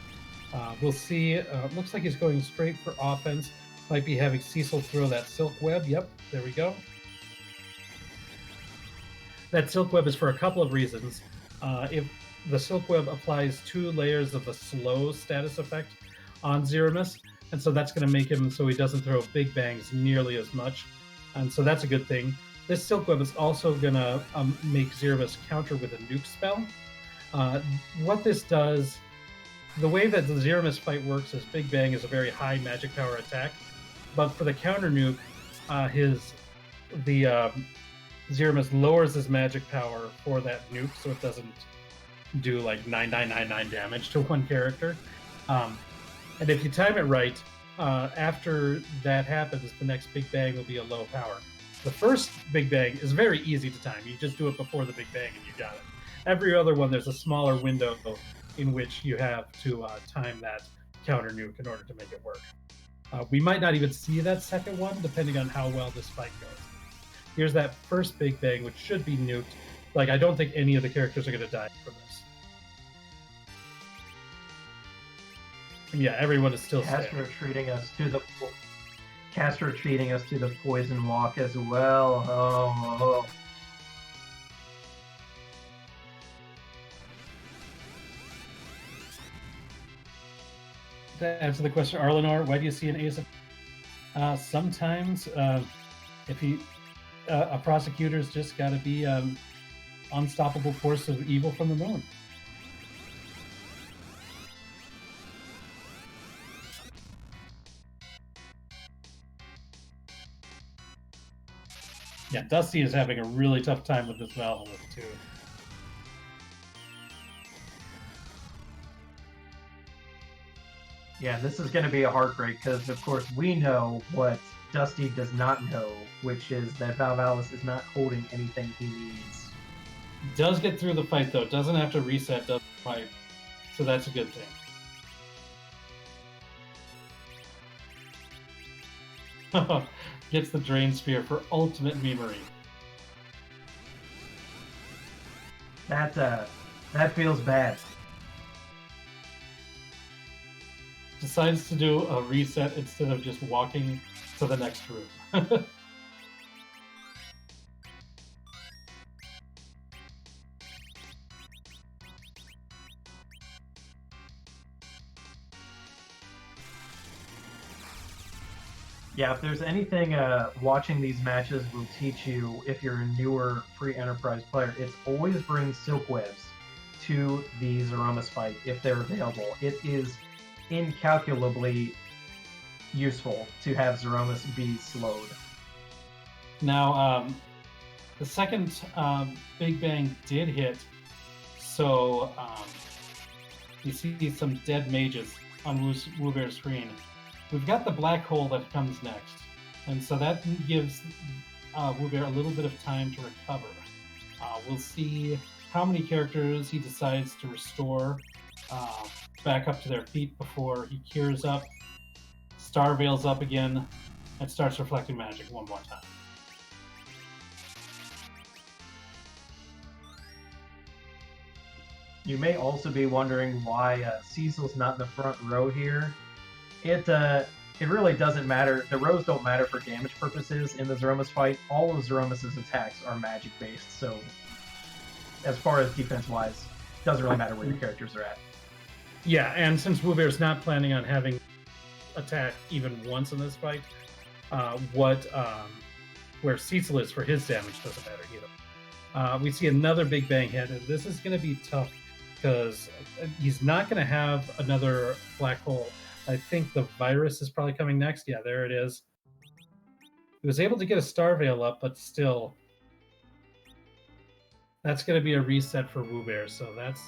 We'll see. Looks like he's going straight for offense. Might be having Cecil throw that silk web. Yep, there we go. That silk web is for a couple of reasons. If the silk web applies 2 layers of the slow status effect on Zemus, and so that's going to make him so he doesn't throw big bangs nearly as much. And so that's a good thing. This silk web is also going to make Zemus counter with a nuke spell. What this does, the way that the Zemus fight works is Big Bang is a very high magic power attack, but for the counter nuke, Zemus lowers his magic power for that nuke, so it doesn't do like 9999 damage to one character. And if you time it right, after that happens, the next Big Bang will be a low power. The first Big Bang is very easy to time. You just do it before the Big Bang and you got it. Every other one, there's a smaller window in which you have to time that counter nuke in order to make it work. We might not even see that second one, depending on how well this fight goes. Here's that first Big Bang, which should be nuked. Like, I don't think any of the characters are going to die from this. Yeah, everyone is still Castro standing. treating us to the poison walk as well. Oh. To answer the question, Arlenor, why do you see an ace of... sometimes, if you... a prosecutor's just got to be unstoppable force of evil from the moon. Yeah, Dusty is having a really tough time with this Valhalla too. Yeah, this is going to be a heartbreak because, of course, we know what Dusty does not know, which is that Valvalis is not holding anything he needs. Does get through the fight though. Doesn't have to reset. Doesn't fight, so that's a good thing. Gets the Drain Spear for ultimate memery. That feels bad. Decides to do a reset instead of just walking to the next room. Yeah, if there's anything watching these matches will teach you if you're a newer free enterprise player, it's always bring silk webs to the Zeromus fight if they're available. It is incalculably useful to have Zeromus be slowed. Now, the second Big Bang did hit, so you see some dead mages on wewbear's screen. We've got the black hole that comes next, and so that gives wewbear a little bit of time to recover. We'll see how many characters he decides to restore back up to their feet before he cures up, star veils up again, and starts reflecting magic one more time. You may also be wondering why Cecil's not in the front row here. It really doesn't matter. The rows don't matter for damage purposes in the Zeromus fight. All of Zeromus's attacks are magic based, so as far as defense wise, it doesn't really matter where your characters are at. Yeah, and since wewbear's not planning on having attack even once in this fight, where Cecil is for his damage doesn't matter either. We see another Big Bang hit, and this is going to be tough because he's not going to have another black hole. I think the virus is probably coming next. Yeah, there it is. He was able to get a star veil up, but still, that's going to be a reset for wewbear. So that's,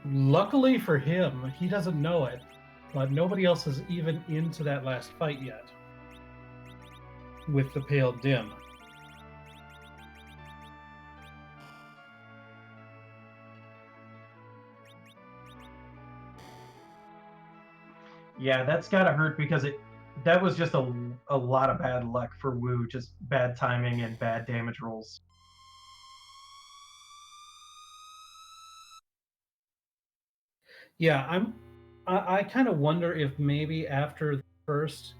luckily for him, he doesn't know it, but nobody else is even into that last fight yet with the pale dim. Yeah, that's gotta hurt because that was just a lot of bad luck for Wu, just bad timing and bad damage rolls. Yeah, I kind of wonder if maybe after the first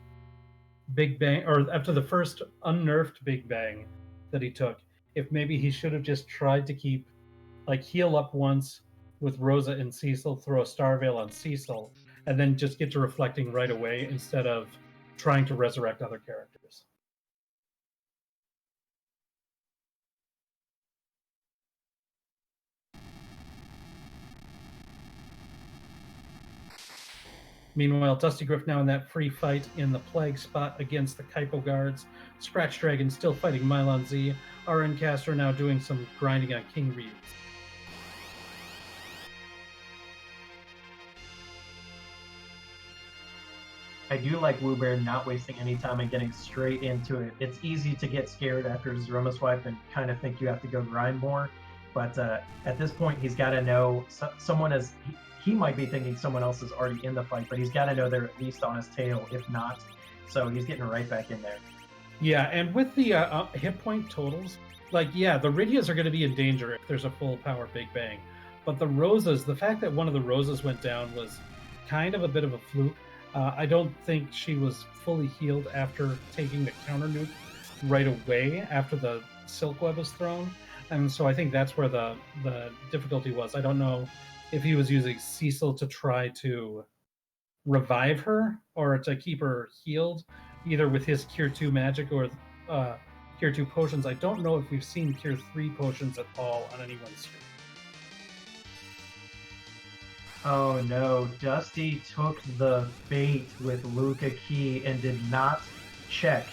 Big Bang, or after the first unnerfed Big Bang that he took, if maybe he should have just tried to keep, like, heal up once with Rosa and Cecil, throw a star veil on Cecil, and then just get to reflecting right away instead of trying to resurrect other characters. Meanwhile, dustygriff now in that free fight in the plague spot against the Kypo guards. scratchdragon still fighting Mylon Z. rncastro now doing some grinding on King Reeves. I do like wewbear not wasting any time and getting straight into it. It's easy to get scared after Zeromus wipe and kind of think you have to go grind more, but at this point he's got to know someone is. He might be thinking someone else is already in the fight, but he's got to know they're at least on his tail, if not. So he's getting right back in there. Yeah, and with the hit point totals, like, yeah, the Rydias are going to be in danger if there's a full power Big Bang. But the roses, the fact that one of the roses went down was kind of a bit of a fluke. I don't think she was fully healed after taking the counter nuke right away after the silk web was thrown. And so I think that's where the difficulty was. I don't know if he was using Cecil to try to revive her or to keep her healed, either with his Cure 2 magic or Cure 2 potions. I don't know if we've seen Cure 3 potions at all on anyone's stream. Oh no, Dusty took the bait with Luca Key and did not check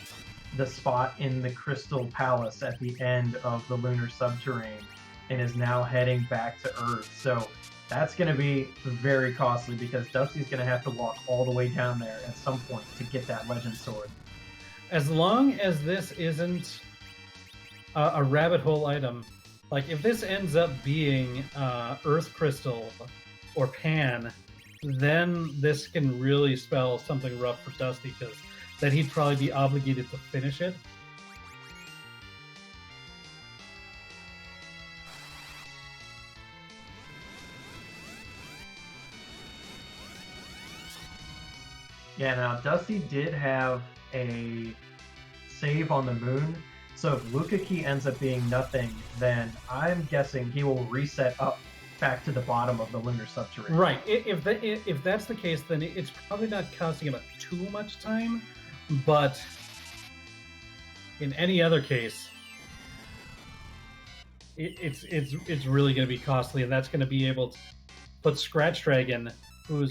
the spot in the Crystal Palace at the end of the Lunar Subterrane and is now heading back to Earth. So that's going to be very costly because Dusty's going to have to walk all the way down there at some point to get that Legend Sword. As long as this isn't a rabbit hole item, like if this ends up being Earth Crystal or Pan, then this can really spell something rough for Dusty, because then he'd probably be obligated to finish it. Yeah, now Dusty did have a save on the moon, so if Luca Key ends up being nothing, then I'm guessing he will reset up back to the bottom of the Lunar Subterrane. Right. If that's the case, then it's probably not costing him too much time, but in any other case, it's really going to be costly, and that's going to be able to put scratchdragon, who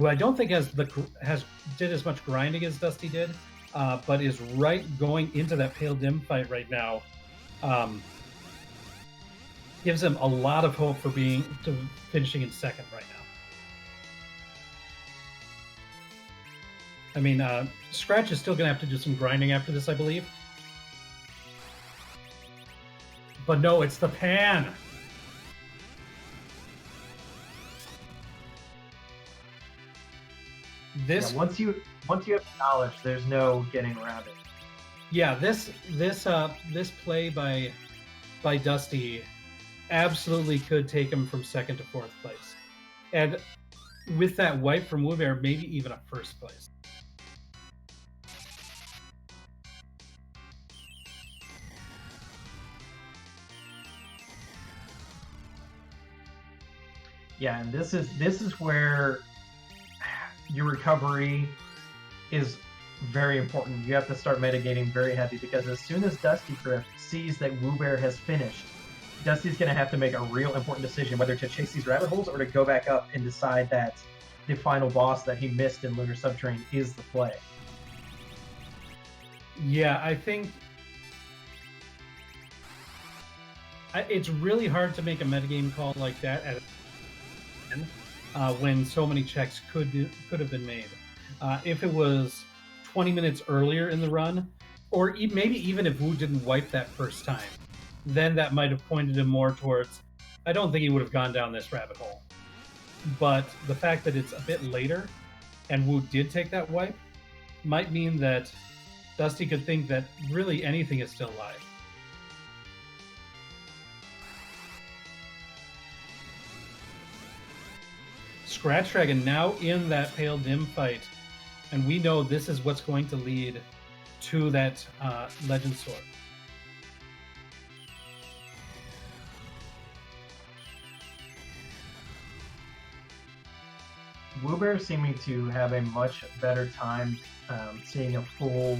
I don't think did as much grinding as Dusty did, but is right going into that pale dim fight right now. Gives him a lot of hope for finishing in second right now. I mean, Scratch is still going to have to do some grinding after this, I believe. But no, it's the Pan. This once you have knowledge, there's no getting around it. Yeah, this play by Dusty absolutely could take him from second to fourth place, and with that wipe from wewbear, maybe even a first place. Yeah, and this is where your recovery is very important. You have to start mitigating very heavy, because as soon as dustygriff sees that wewbear has finished, Dusty's going to have to make a real important decision whether to chase these rabbit holes or to go back up and decide that the final boss that he missed in Lunar Subterrane is the play. Yeah, I think it's really hard to make a metagame call like that when so many checks could have been made. If it was 20 minutes earlier in the run, or maybe even if Wu didn't wipe that first time, then that might have pointed him more towards, I don't think he would have gone down this rabbit hole. But the fact that it's a bit later and Wu did take that wipe might mean that Dusty could think that really anything is still alive. scratchdragon now in that pale dim fight, and we know this is what's going to lead to that legend sword. wewbear seeming to have a much better time seeing a full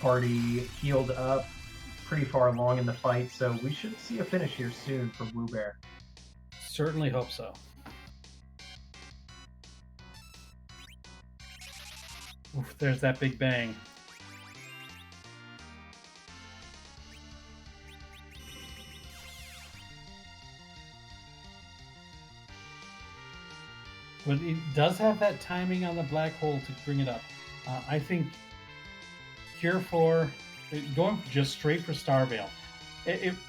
party healed up pretty far along in the fight, so we should see a finish here soon for wewbear. Certainly hope so. Oof, there's that big bang. But it does have that timing on the black hole to bring it up. I think Cure 4, going just straight for Starveil.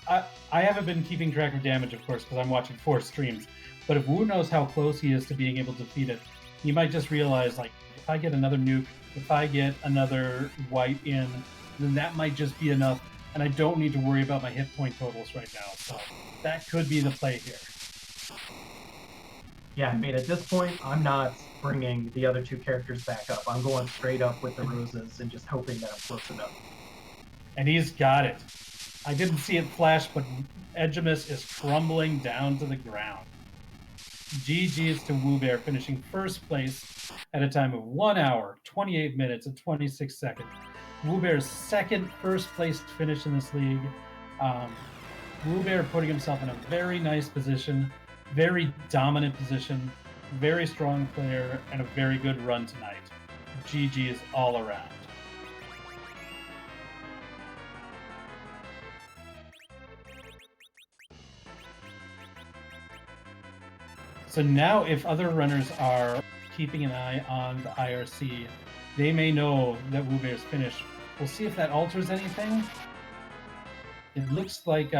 I haven't been keeping track of damage, of course, because I'm watching 4 streams. But if Wu knows how close he is to being able to defeat it, he might just realize, like, if I get another nuke, if I get another wipe in, then that might just be enough, and I don't need to worry about my hit point totals right now. So that could be the play here. Yeah, I mean, at this point, I'm not bringing the other two characters back up. I'm going straight up with the roses and just hoping that I'm close enough. And he's got it. I didn't see it flash, but Edgemus is crumbling down to the ground. GG's to wewbear, finishing first place at a time of 1 hour, 28 minutes, and 26 seconds. wewbear's second first place finish in this league. wewbear putting himself in a very nice position, very dominant position, very strong player, and a very good run tonight. GG is all around. So now if other runners are keeping an eye on the IRC, they may know that wewbear's finished. We'll see if that alters anything. It looks like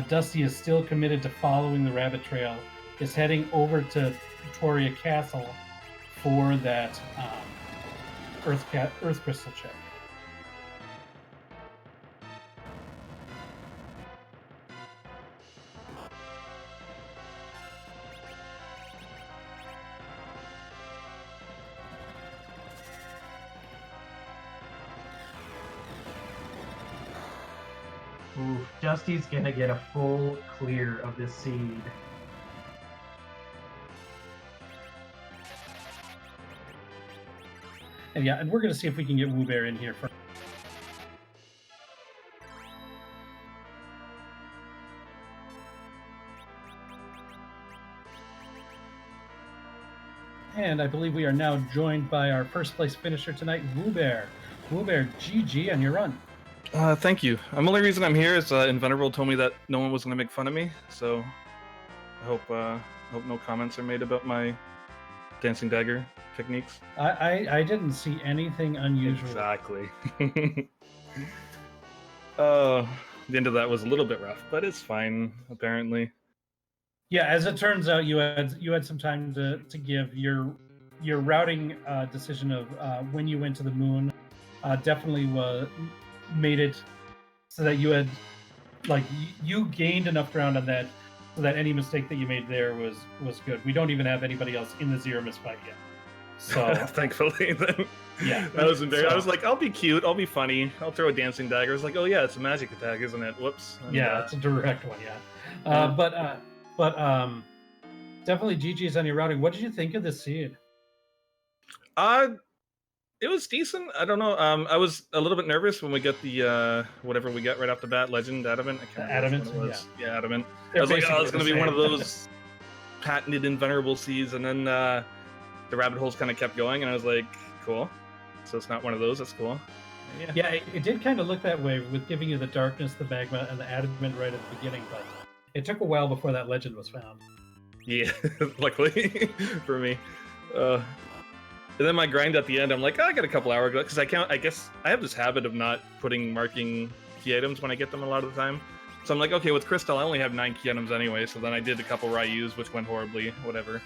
Dusty is still committed to following the rabbit trail, is heading over to Victoria Castle for that Earth Crystal check. Ooh, Dusty's gonna get a full clear of this seed. And yeah, and we're going to see if we can get wewbear in here first. And I believe we are now joined by our first place finisher tonight, wewbear. wewbear, GG on your run. Thank you. The only reason I'm here is Invenerable told me that no one was going to make fun of me, so I hope no comments are made about my dancing dagger techniques. I didn't see anything unusual. Exactly. The end of that was a little bit rough, but it's fine, apparently. Yeah, as it turns out, you had some time to give your routing decision of when you went to the moon. Definitely made it so that you had you gained enough ground on that so that any mistake that you made there was good. We don't even have anybody else in the Zemus fight yet. So thankfully, then. Yeah, that was embarrassing. I was like, I'll be cute, I'll be funny, I'll throw a dancing dagger. I was like, oh yeah, it's a magic attack, isn't it? Whoops. And, yeah, it's a direct one. Yeah, but definitely GG's on your routing. What did you think of this seed? It was decent. I don't know. I was a little bit nervous when we get the whatever we get right off the bat, Legend Adamant. I can't remember Adamant, what it was. Yeah, Adamant. They're I was like, oh, it's basically going to be one the of those patented invulnerable seeds, and then the rabbit holes kind of kept going, and I was like, cool. So it's not one of those. That's cool. Yeah, it did kind of look that way with giving you the darkness, the magma, and the adamant right at the beginning, but it took a while before that legend was found. Yeah, luckily for me. And then my grind at the end, I'm like, oh, I got a couple hours because I guess I have this habit of not marking key items when I get them a lot of the time. So I'm like, okay, with Crystal, I only have 9 key items anyway. So then I did a couple Ryus, which went horribly, whatever.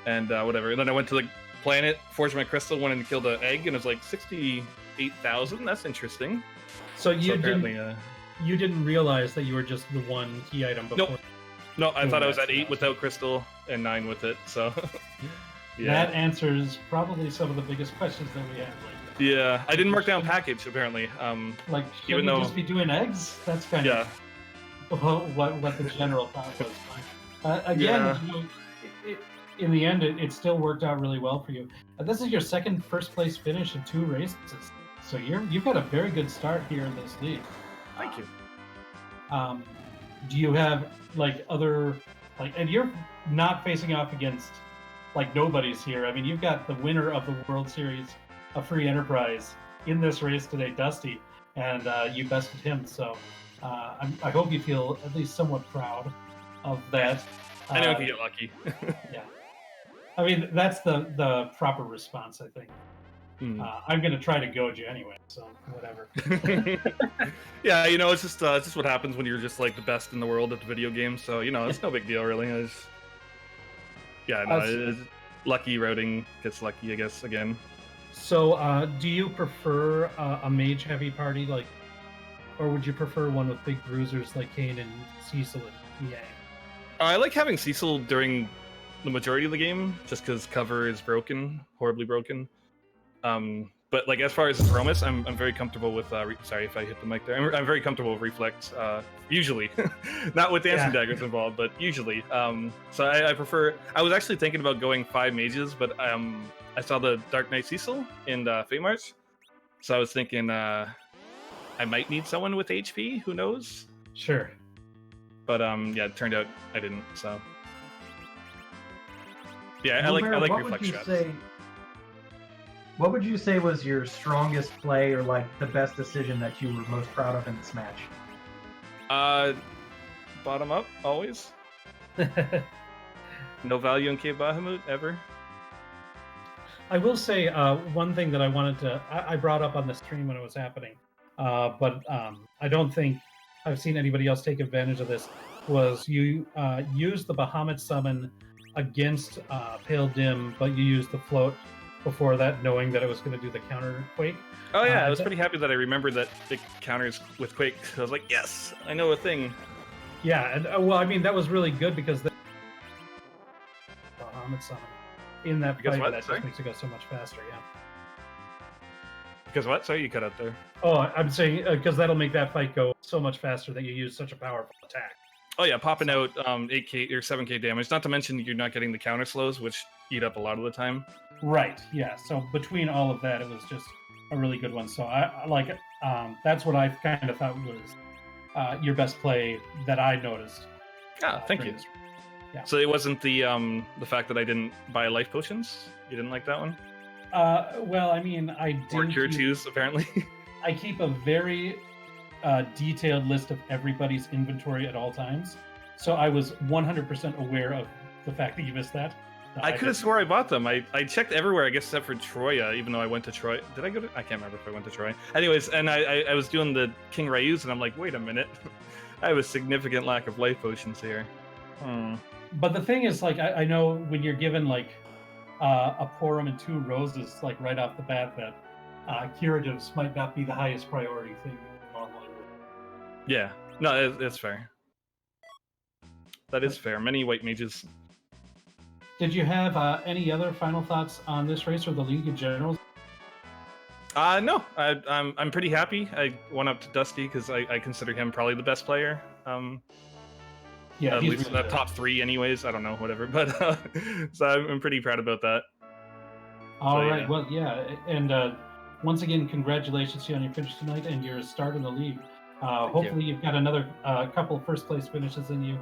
And whatever. And then I went to the planet, forged my Crystal, went and killed an egg, and it was like 68,000. That's interesting. So you didn't realize that you were just the 1 key item before? Nope. No, I thought I was at 8 without Crystal and 9 with it, so... Yeah. That answers probably some of the biggest questions that we have. Yeah, I didn't mark down package, apparently. Should you just be doing eggs? That's kind of what the general thought was. Again, in the end, it still worked out really well for you. This is your second first place finish in 2 races, so you've got a very good start here in this league. Thank you. Do you have other and you're not facing off against nobody's here. I mean, you've got the winner of the World Series of Free Enterprise in this race today, Dusty, and you bested him. So I hope you feel at least somewhat proud of that. I know if you get lucky. Yeah. I mean, that's the proper response, I think. I'm going to try to goad you anyway, so whatever. Yeah, it's just what happens when you're just the best in the world at the video game. So, it's no big deal, really. It's lucky routing gets lucky, I guess, again. So, do you prefer a mage-heavy party, or would you prefer one with big bruisers like Kane and Cecil and EA? I like having Cecil during the majority of the game, just because cover is broken, horribly broken. But like as far as Zemus, I'm very comfortable with. Sorry if I hit the mic there. I'm very comfortable with reflex. Usually, not with dancing daggers involved, but usually. So I prefer. I was actually thinking about going 5 mages, but I saw the Dark Knight Cecil in Fate March, so I was thinking I might need someone with HP. Who knows? Sure. But yeah, it turned out I didn't. So yeah, I wewbear, like what reflex would you shots. say? What would you say was your strongest play, or like the best decision that you were most proud of in this match? Bottom up always. No value in Cave Bahamut ever. I will say one thing that I wanted to I brought up on the stream when it was happening, but I don't think I've seen anybody else take advantage of this. Was you use the Bahamut summon against Pale Dim, but you used the float before that, knowing that it was going to do the counter Quake. Oh yeah, I was pretty happy that I remembered that it counters with Quake. I was like, yes, I know a thing. Yeah, and well, I mean that was really good because the Bahamut summon in that Because fight what? that Sorry? just makes it go so much faster. Yeah. Because what? Sorry, you cut out there. Oh, I'm saying because that'll make that fight go so much faster that you use such a powerful attack. Oh yeah, popping out 8k or 7k damage. Not to mention you're not getting the counter slows, which eat up a lot of the time. Right. Yeah. So between all of that, it was just a really good one. So I like that's what I kind of thought was your best play that I noticed. Ah, thank you. Yeah. So it wasn't the fact that I didn't buy life potions. You didn't like that one? Well, I mean, I Or did. cure twos, apparently. I keep a very detailed list of everybody's inventory at all times, so I was 100% aware of the fact that you missed that. I could have swore I bought them. I checked everywhere, I guess, except for Troya, even though I went to Troy. Did I go to... I can't remember if I went to Troy. Anyways, and I was doing the King Ryu's, and I'm like, wait a minute. I have a significant lack of life potions here. But the thing is, like, I know when you're given, like, a Porum and 2 roses, like, right off the bat, that curatives might not be the highest priority thing normally. Yeah. No, it's fair. That is fair. Many white mages. Did you have any other final thoughts on this race or the league in general? No, I'm pretty happy. I went up to Dusty because I consider him probably the best player. Yeah, at he's least really good. top 3, anyways. I don't know, whatever. But so I'm pretty proud about that. All right. yeah. Well, yeah, and once again, congratulations to you on your finish tonight and your start in the league. Hopefully, you've got another couple first place finishes in you,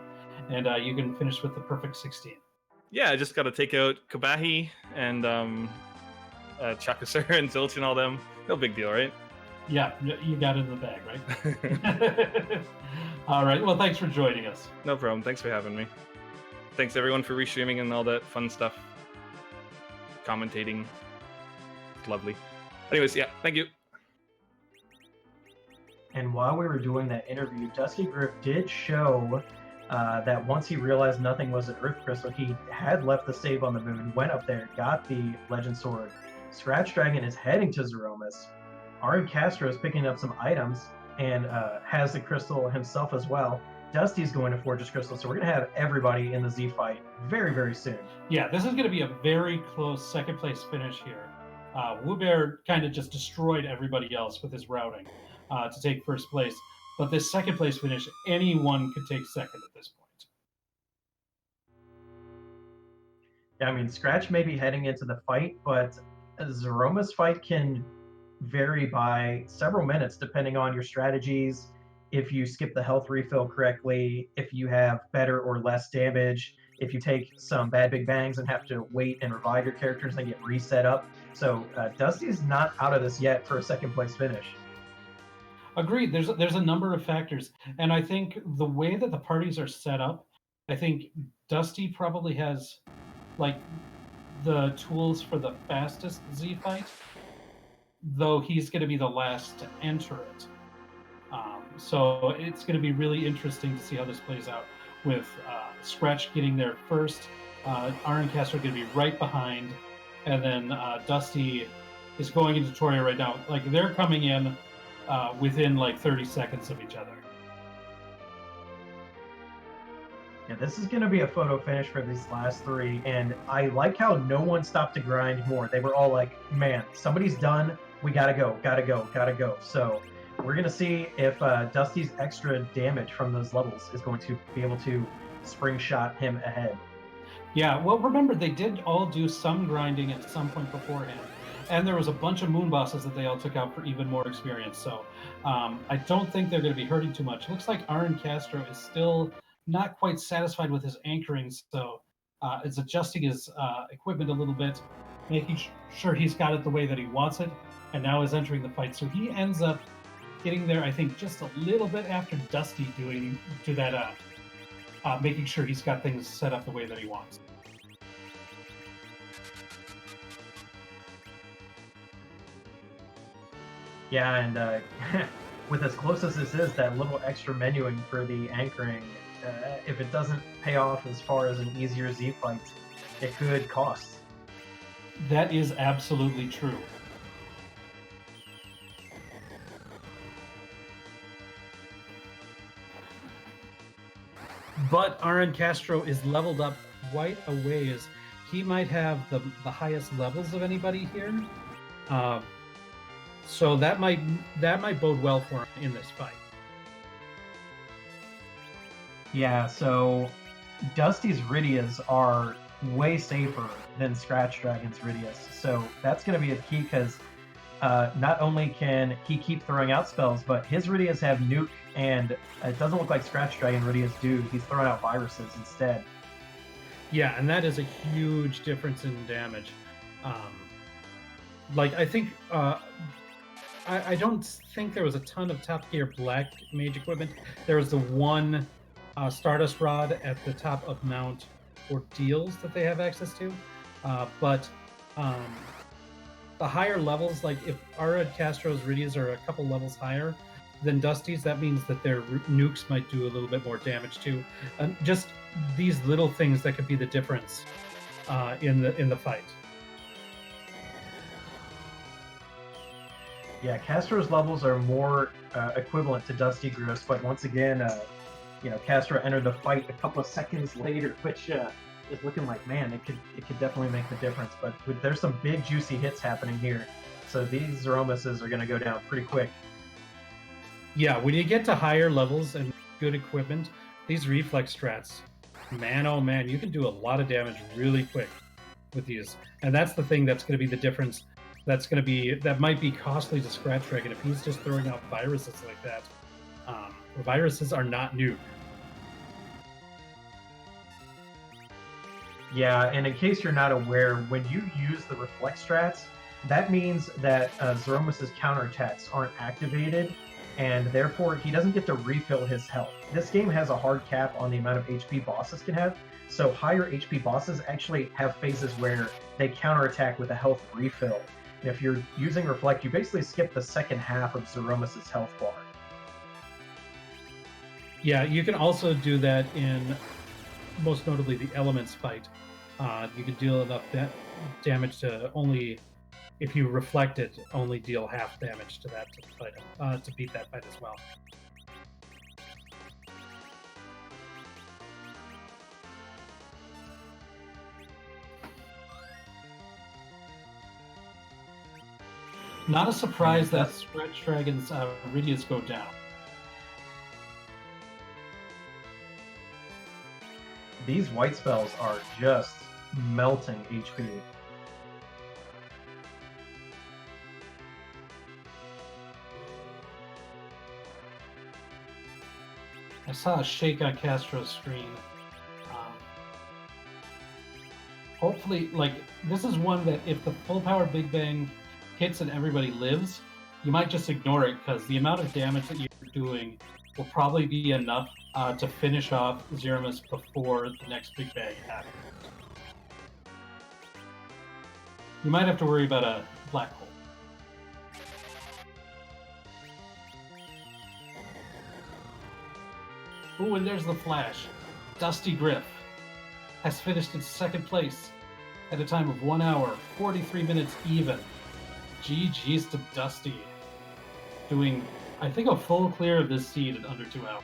and you can finish with the perfect 16. Yeah, I just got to take out Kabahi and Chakasur and Zilch and all them. No big deal, right? Yeah, you got it in the bag, right? All right. Well, thanks for joining us. No problem. Thanks for having me. Thanks everyone for restreaming and all that fun stuff. Commentating. It's lovely. Anyways, yeah, thank you. And while we were doing that interview, dustygriff did show that once he realized nothing was at Earth Crystal, he had left the save on the moon, went up there, got the Legend Sword. Scratchdragon is heading to Zemus. rncastro is picking up some items and has the crystal himself as well. Dusty's going to Fortress Crystal, so we're going to have everybody in the Z fight very, very soon. Yeah, this is going to be a very close second place finish here. wewbear kind of just destroyed everybody else with his routing to take first place. But this second place finish, anyone could take second at this point. Yeah, I mean, Scratch may be heading into the fight, but Zeroma's fight can vary by several minutes depending on your strategies, if you skip the health refill correctly, if you have better or less damage, if you take some bad big bangs and have to wait and revive your characters and get reset up. So Dusty's not out of this yet for a second place finish. Agreed. There's a number of factors, and I think the way that the parties are set up, I think Dusty probably has like the tools for the fastest Z fight, though he's going to be the last to enter it. So it's going to be really interesting to see how this plays out with Scratch getting there first, rncastro going to be right behind, and then Dusty is going into Toria right now. Like they're coming in within like 30 seconds of each other. Yeah, this is going to be a photo finish for these last three, and I like how no one stopped to grind more. They were all like, man, somebody's done. We gotta go, gotta go, gotta go. So we're going to see if Dusty's extra damage from those levels is going to be able to spring shot him ahead. Yeah, well, remember, they did all do some grinding at some point beforehand. And there was a bunch of moon bosses that they all took out for even more experience. So I don't think they're going to be hurting too much. Looks like Castro is still not quite satisfied with his anchoring, so is adjusting his equipment a little bit, making sure he's got it the way that he wants it, and now is entering the fight. So he ends up getting there, I think, just a little bit after Dusty making sure he's got things set up the way that he wants. Yeah, and with as close as this is, that little extra menuing for the anchoring, if it doesn't pay off as far as an easier Z fight, it could cost. That is absolutely true. But Castro is leveled up quite a ways. He might have the highest levels of anybody here. So that might bode well for him in this fight. Yeah, so Dusty's Rydias are way safer than scratchdragon's Rydias. So that's going to be a key because not only can he keep throwing out spells, but his Rydias have nuke, and it doesn't look like scratchdragon Rydias do. He's throwing out viruses instead. Yeah, and that is a huge difference in damage. I think I don't think there was a ton of top tier black mage equipment. There was the one Stardust Rod at the top of Mount Ordeals that they have access to, but the higher levels, like if Castro's Rydias are a couple levels higher than Dusty's, that means that their nukes might do a little bit more damage too. Just these little things that could be the difference in the fight. Yeah, Castro's levels are more equivalent to dustygriff's, but once again, Castro entered the fight a couple of seconds later, which is looking like, man, it could definitely make the difference. But there's some big juicy hits happening here, so these Zeromuses are going to go down pretty quick. Yeah, when you get to higher levels and good equipment, these reflex strats, man, oh man, you can do a lot of damage really quick with these, and that's the thing that's going to be the difference. That might be costly to scratchdragon if he's just throwing out viruses like that. Viruses are not new. Yeah, and in case you're not aware, when you use the reflex strats, that means that Zeromus's counterattacks aren't activated, and therefore he doesn't get to refill his health. This game has a hard cap on the amount of HP bosses can have, so higher HP bosses actually have phases where they counterattack with a health refill. And if you're using Reflect, you basically skip the second half of Zeromus's health bar. Yeah, you can also do that in, most notably, the Elements fight. You can deal enough damage to only, if you reflect it, only deal half damage to that fight, to beat that fight as well. Not a surprise that scratchdragon's Rydias go down. These white spells are just melting HP. I saw a shake on Castro's screen. Hopefully, this is one that if the full power Big Bang hits and everybody lives, you might just ignore it because the amount of damage that you're doing will probably be enough to finish off Zemus before the next Big Bang happens. You might have to worry about a black hole. Oh, and there's the flash. Dustygriff has finished in second place at a time of 1 hour, 43 minutes even. GG's to Dusty. Doing, I think, a full clear of this seed in under 2 hours.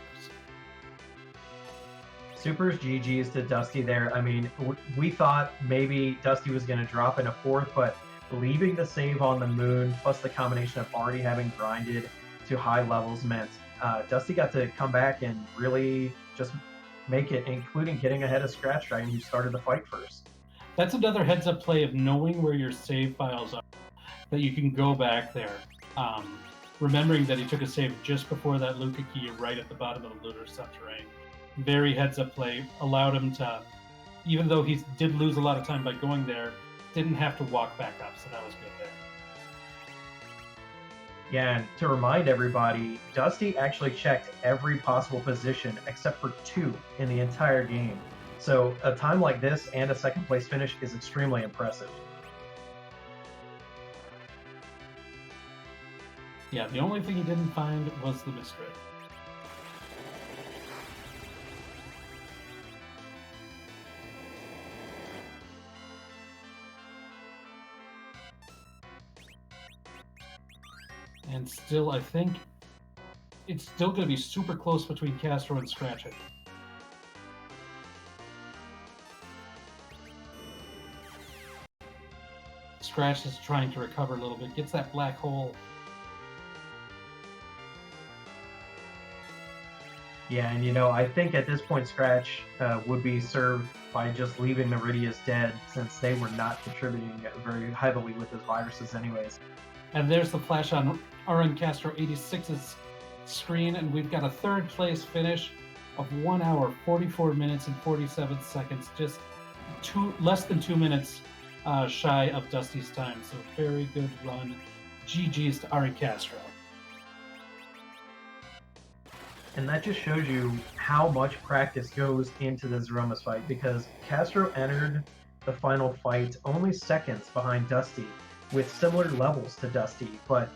Supers GG's to Dusty there. I mean, we thought maybe Dusty was going to drop in a fourth, but leaving the save on the moon, plus the combination of already having grinded to high levels, meant Dusty got to come back and really just make it, including getting ahead of scratchdragon, who started the fight first. That's another heads-up play of knowing where your save files are, that you can go back there. Remembering that he took a save just before that Luca key right at the bottom of the Lunar Subterrane. Very heads-up play, allowed him to, even though he did lose a lot of time by going there, didn't have to walk back up, so that was good there. Yeah, and to remind everybody, Dusty actually checked every possible position except for 2 in the entire game. So a time like this and a second place finish is extremely impressive. Yeah, the only thing he didn't find was the mystery. And still, I think it's still going to be super close between Castro and Scratch. Scratch is trying to recover a little bit, gets that black hole. Yeah, and I think at this point Scratch would be served by just leaving the Rydias dead, since they were not contributing very heavily with his viruses anyways. And there's the flash on rncastro86's screen, and we've got a third place finish of 1 hour, 44 minutes, and 47 seconds, just less than 2 minutes shy of Dusty's time. So very good run. GG's to rncastro. And that just shows you how much practice goes into the Zemus fight, because Castro entered the final fight only seconds behind Dusty, with similar levels to Dusty, but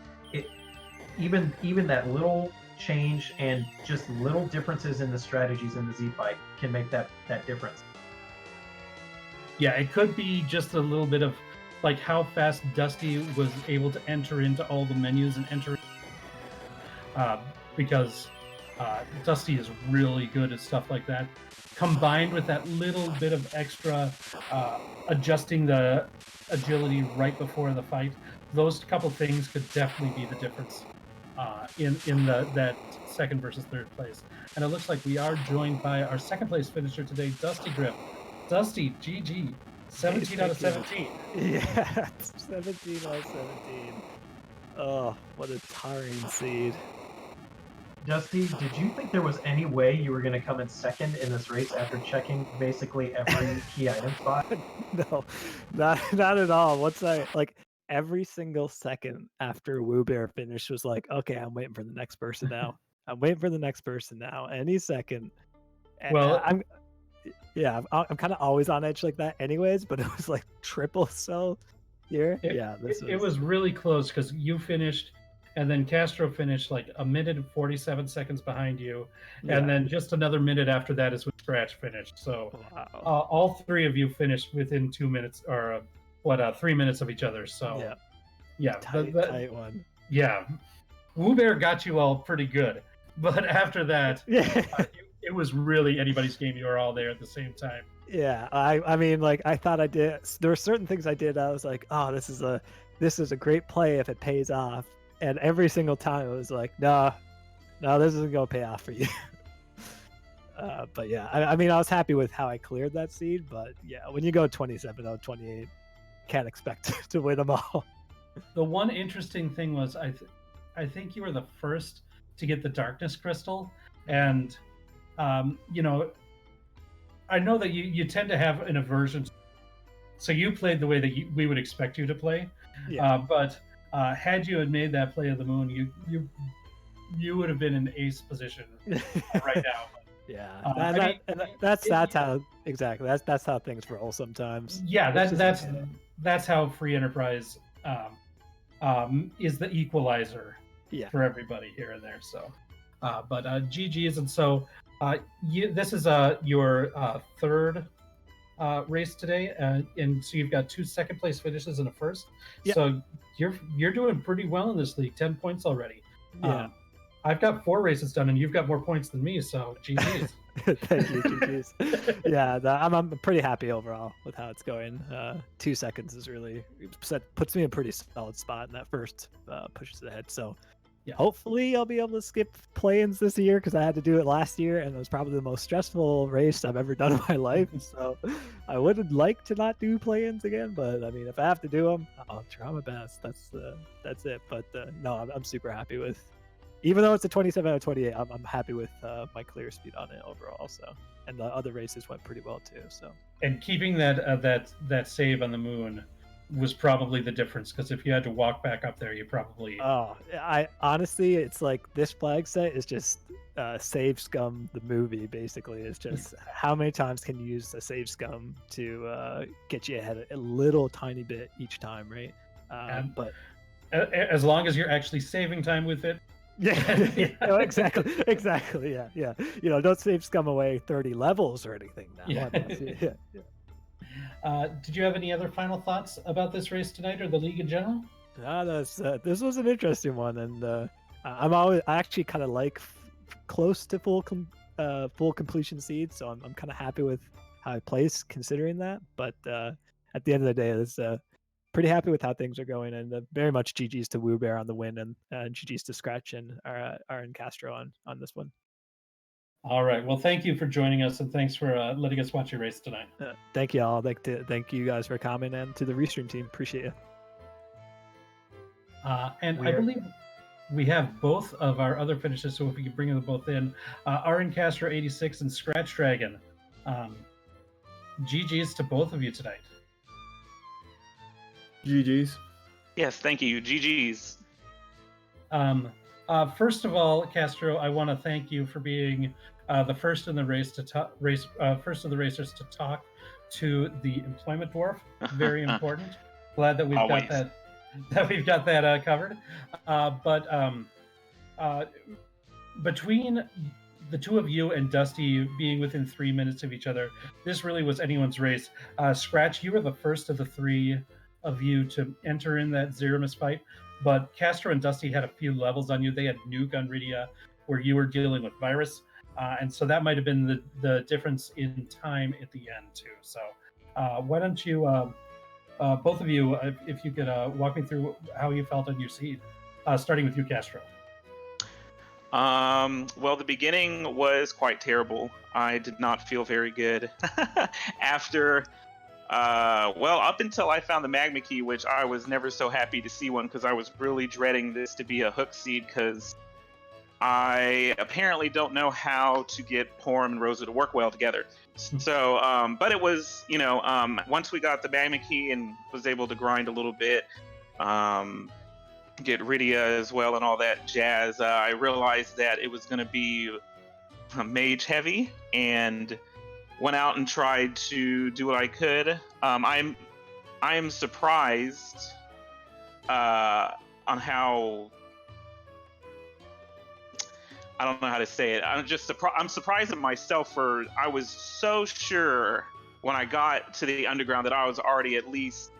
even that little change and just little differences in the strategies in the Z fight can make that difference. Yeah, it could be just a little bit of like how fast Dusty was able to enter into all the menus and enter, because Dusty is really good at stuff like that, combined with that little bit of extra adjusting the agility right before the fight. Those couple things could definitely be the difference in that second versus third place. And it looks like we are joined by our second place finisher today, dustygriff. Dusty, GG, 17 out of 17. Yeah, 17 out of 17. Oh, what a tiring seed. Dusty, did you think there was any way you were going to come in second in this race after checking basically every key item spot? No, not at all. Once every single second after wewbear finished was like, okay, I'm waiting for the next person now. I'm waiting for the next person now. Any second. And Well, I'm kind of always on edge like that anyways, but it was like triple so here. It was really close because you finished, and then Castro finished like a minute and 47 seconds behind you, and then just another minute after that is when Scratch finished. So wow. all three of you finished within 2 minutes, or 3 minutes of each other. So tight one. Yeah, wewbear got you all pretty good, but after that, it was really anybody's game. You were all there at the same time. Yeah, I mean, like, I thought I did. There were certain things I did. I was like, oh, this is a great play if it pays off. And every single time it was like, no, this isn't gonna pay off for you. But yeah, I mean, I was happy with how I cleared that seed. But yeah, when you go 27 out of 28, can't expect to win them all. The one interesting thing was I think you were the first to get the darkness crystal, and I know that you tend to have an aversion, so you played the way that we would expect you to play. But had you had made that play of the moon, you would have been in ace position right now. Yeah, that's how exactly that's how things roll sometimes. Yeah, that's how free enterprise is the equalizer for everybody here and there. So, but GG's, and so this is your third race today, and so you've got 2 second place finishes and a first. So you're doing pretty well in this league. 10 points already. I've got 4 races done, and you've got more points than me. So GG's. Thank you, GG's. Yeah, I'm pretty happy overall with how it's going. 2 seconds is really puts me in a pretty solid spot, and that first pushes ahead. So Yeah. hopefully I'll be able to skip play-ins this year because I had to do it last year, and it was probably the most stressful race I've ever done in my life. So I would like to not do play-ins again, but I mean, if I have to do them, I'll try my best. That's it. But no, I'm super happy with. Even though it's a 27 out of 28, I'm happy with my clear speed on it overall. So, and the other races went pretty well too. So, And keeping that save on the moon was probably the difference, because if you had to walk back up there, you probably. I honestly, it's like this flag set is just Save Scum the movie. Basically, it's just how many times can you use a Save Scum to get you ahead a little tiny bit each time, right? But as long as you're actually saving time with it. Yeah, no, exactly. Yeah. Don't Save Scum away 30 levels or anything now. Yeah. Did you have any other final thoughts about this race tonight or the league in general? This was an interesting one, and I actually kind of like close to full completion seed, so I'm kind of happy with how I place considering that. But at the end of the day, it's pretty happy with how things are going, and very much GG's to wewbear on the win, and GG's to Scratch and rncastro on this one. All right. Well, thank you for joining us, and thanks for letting us watch your race tonight. Thank you all. I'd like to thank you guys for coming, and to the Restream team. Appreciate you. And I believe we have both of our other finishes, so if we could bring them both in. rncastro86 and scratchdragon. GG's to both of you tonight. GG's. Yes, thank you. GG's. First of all, Castro, I want to thank you for being the first in the race to first of the racers to talk to the employment dwarf. Very important. Glad that we've Always. got that. That we've got that covered. But between the two of you and Dusty being within 3 minutes of each other, this really was anyone's race. Scratch, you were the first of the three of you to enter in that Zemus fight, but Castro and Dusty had a few levels on you. They had Nuke on Rydia, where you were dealing with Virus, and so that might have been the difference in time at the end too. So why don't you, both of you, if you could walk me through how you felt on your seed, starting with you, Castro. Well, the beginning was quite terrible. I did not feel very good after. Up until I found the magma key, which I was never so happy to see one, because I was really dreading this to be a hook seed, because I apparently don't know how to get Porum and Rosa to work well together. So, but it was, once we got the magma key and was able to grind a little bit, get Rydia as well and all that jazz, I realized that it was going to be mage heavy, and went out and tried to do what I could. I am surprised on how, I don't know how to say it. I'm surprised at myself for, I was so sure when I got to the underground that I was already at least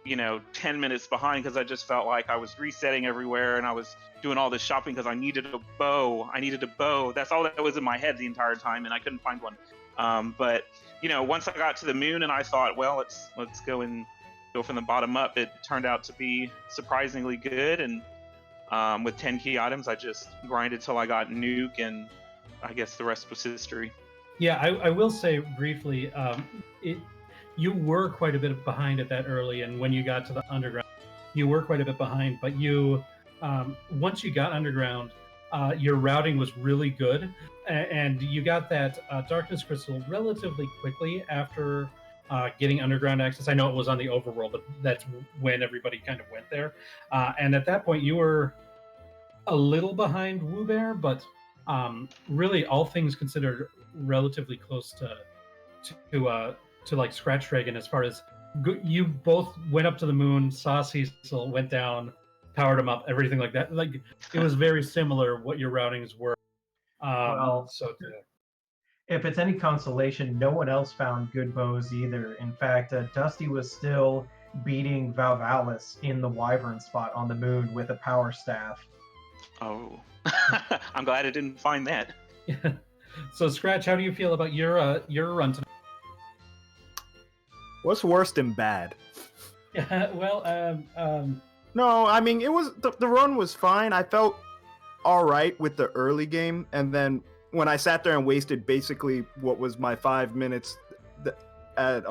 10 minutes behind, because I just felt like I was resetting everywhere and I was doing all this shopping because I needed a bow. That's all that was in my head the entire time, and I couldn't find one. But once I got to the moon and I thought, well, let's go from the bottom up, it turned out to be surprisingly good. And with 10 key items, I just grinded till I got Nuke, and I guess the rest was history. Yeah, I will say briefly, you were quite a bit behind at that early, and when you got to the underground, you were quite a bit behind. But you, once you got underground, your routing was really good, and you got that darkness crystal relatively quickly after getting underground access. I know it was on the overworld, but that's when everybody kind of went there. And at that point, you were a little behind wewbear, but really, all things considered, relatively close to like scratchdragon, as far as you both went up to the moon, saw Cecil, went down, powered him up, everything like that. Like, it was very similar what your routings were. If it's any consolation, no one else found good bows either. In fact, Dusty was still beating Valvalis in the Wyvern spot on the moon with a power staff. Oh, I'm glad I didn't find that. So Scratch, how do you feel about your run tonight? What's worse than bad? Well, No, I mean it was the run was fine. I felt all right with the early game, and then when I sat there and wasted basically what was my 5 minutes at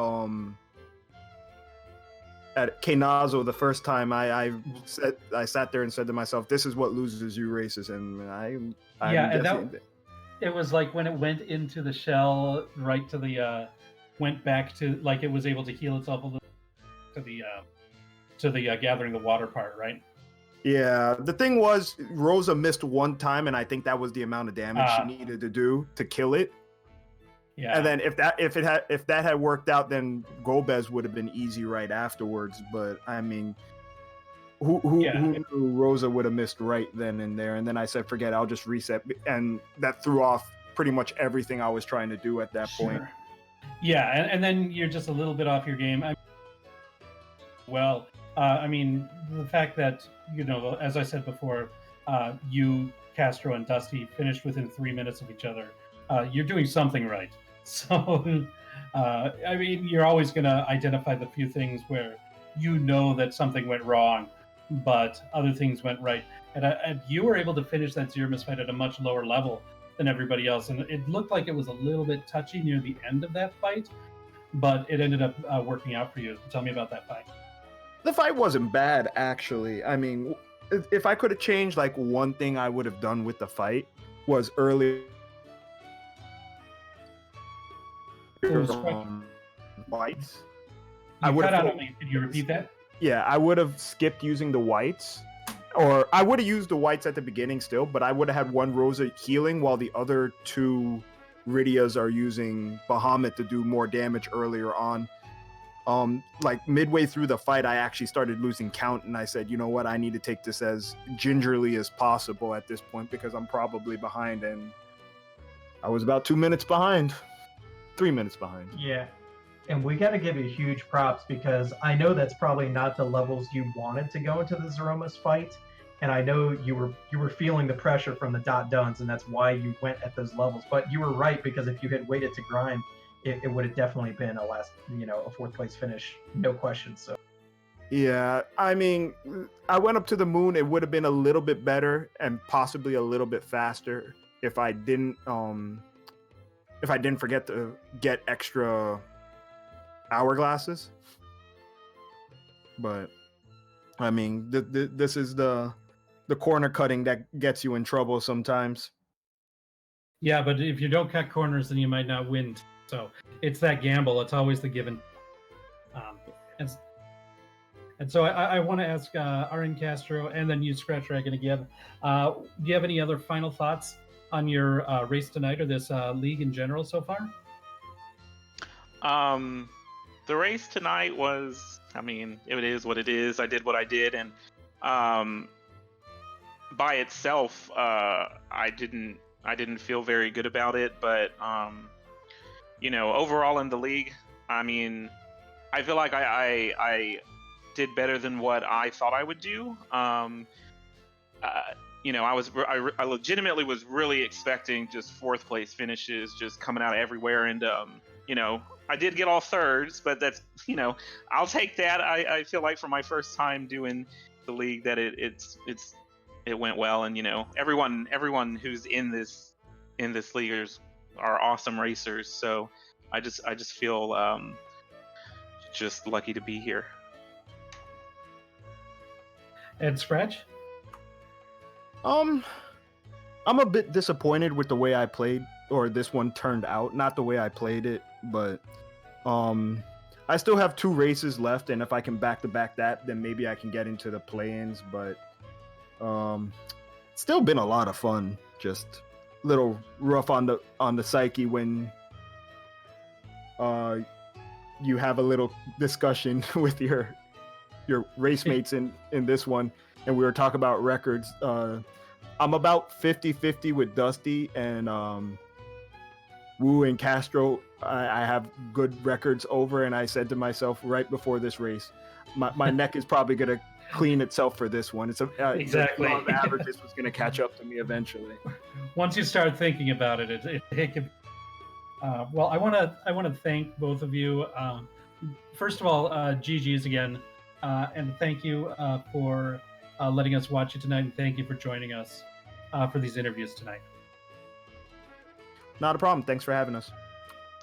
Kenazo the first time, I sat there and said to myself, "This is what loses you races," and I'm and guessing it was like when it went into the shell, right to the went back to like it was able to heal itself a little to the gathering the water part, right? Yeah, the thing was, Rosa missed one time, and I think that was the amount of damage she needed to do to kill it. Yeah. And then if that had worked out, then Golbez would have been easy right afterwards. But I mean, who knew Rosa would have missed right then and there? And then I said, forget it, I'll just reset, and that threw off pretty much everything I was trying to do at that point. Yeah, and then you're just a little bit off your game. I mean, the fact that, you know, as I said before, you, Castro, and Dusty finished within 3 minutes of each other. You're doing something right. So, I mean, you're always going to identify the few things where you know that something went wrong, but other things went right. And you were able to finish that Zemus fight at a much lower level than everybody else. And it looked like it was a little bit touchy near the end of that fight, but it ended up working out for you. Tell me about that fight. The fight wasn't bad, actually. I mean, if I could have changed like one thing I would have done with the fight was early whites. I would have. Could you repeat that? Yeah, I would have skipped using the whites, or I would have used the whites at the beginning still, but I would have had one Rosa healing while the other two Rydias are using Bahamut to do more damage earlier on. Like midway through the fight, I actually started losing count, and I said, you know what, I need to take this as gingerly as possible at this point because I'm probably behind, and I was about 2 minutes behind. 3 minutes behind. Yeah. And we got to give you huge props because I know that's probably not the levels you wanted to go into the Zemus fight. And I know you were feeling the pressure from the .duns, and that's why you went at those levels. But you were right, because if you had waited to grind, it would have definitely been a fourth place finish, no question. So yeah, I mean, I went up to the moon. It would have been a little bit better and possibly a little bit faster if I didn't forget to get extra hourglasses. But I mean, this is the corner cutting that gets you in trouble sometimes. Yeah, but if you don't cut corners, then you might not win. So it's that gamble. It's always the given. And so I want to ask rncastro and then you, scratchdragon, again. Do you have any other final thoughts on your race tonight or this league in general so far? The race tonight was, I mean, it is what it is. I did what I did, and by itself, I didn't feel very good about it. But overall in the league, I mean, I feel like I did better than what I thought I would do. I legitimately was really expecting just fourth place finishes, just coming out everywhere, and I did get all thirds, but that's, I'll take that. I feel like for my first time doing the league that it went well, and everyone who's in this league are awesome racers. So I just feel just lucky to be here. And Scratch? I'm a bit disappointed with the way I played, or this one turned out. Not the way I played it, but I still have 2 races left, and if I can back-to-back that, then maybe I can get into the play-ins. But still been a lot of fun. Just a little rough on the psyche when you have a little discussion with your race mates in this one, and we were talking about records. I'm about 50-50 with Dusty, and Wu and Castro, I have good records over, and I said to myself right before this race, my neck is probably gonna clean itself for this one. It's Exactly. The law of averages was going to catch up to me eventually. Once you start thinking about it, it can. Well, I want to thank both of you. First of all, GG's again, and thank you for letting us watch you tonight, and thank you for joining us for these interviews tonight. Not a problem. Thanks for having us.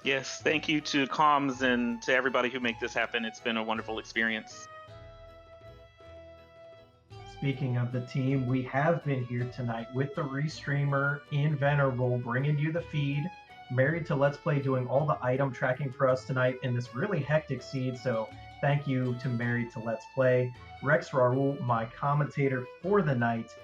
Yes, thank you to Comms and to everybody who make this happen. It's been a wonderful experience. Speaking of the team, we have been here tonight with the Restreamer in Venerable, bringing you the feed, married to Let's Play, doing all the item tracking for us tonight in this really hectic seed. So thank you to Married to Let's Play. Rexx, Raul, my commentator for the night,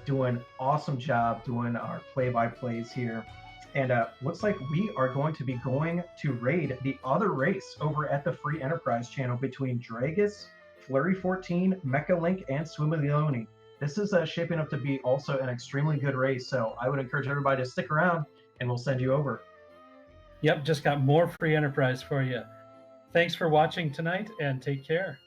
doing awesome job doing our play-by-plays here. And looks like we are going to be going to raid the other race over at the Free Enterprise channel between Dragus, Flurry 14, Mecha Link, and Swimilioni. This is shaping up to be also an extremely good race, so I would encourage everybody to stick around, and we'll send you over. Yep, just got more Free Enterprise for you. Thanks for watching tonight, and take care.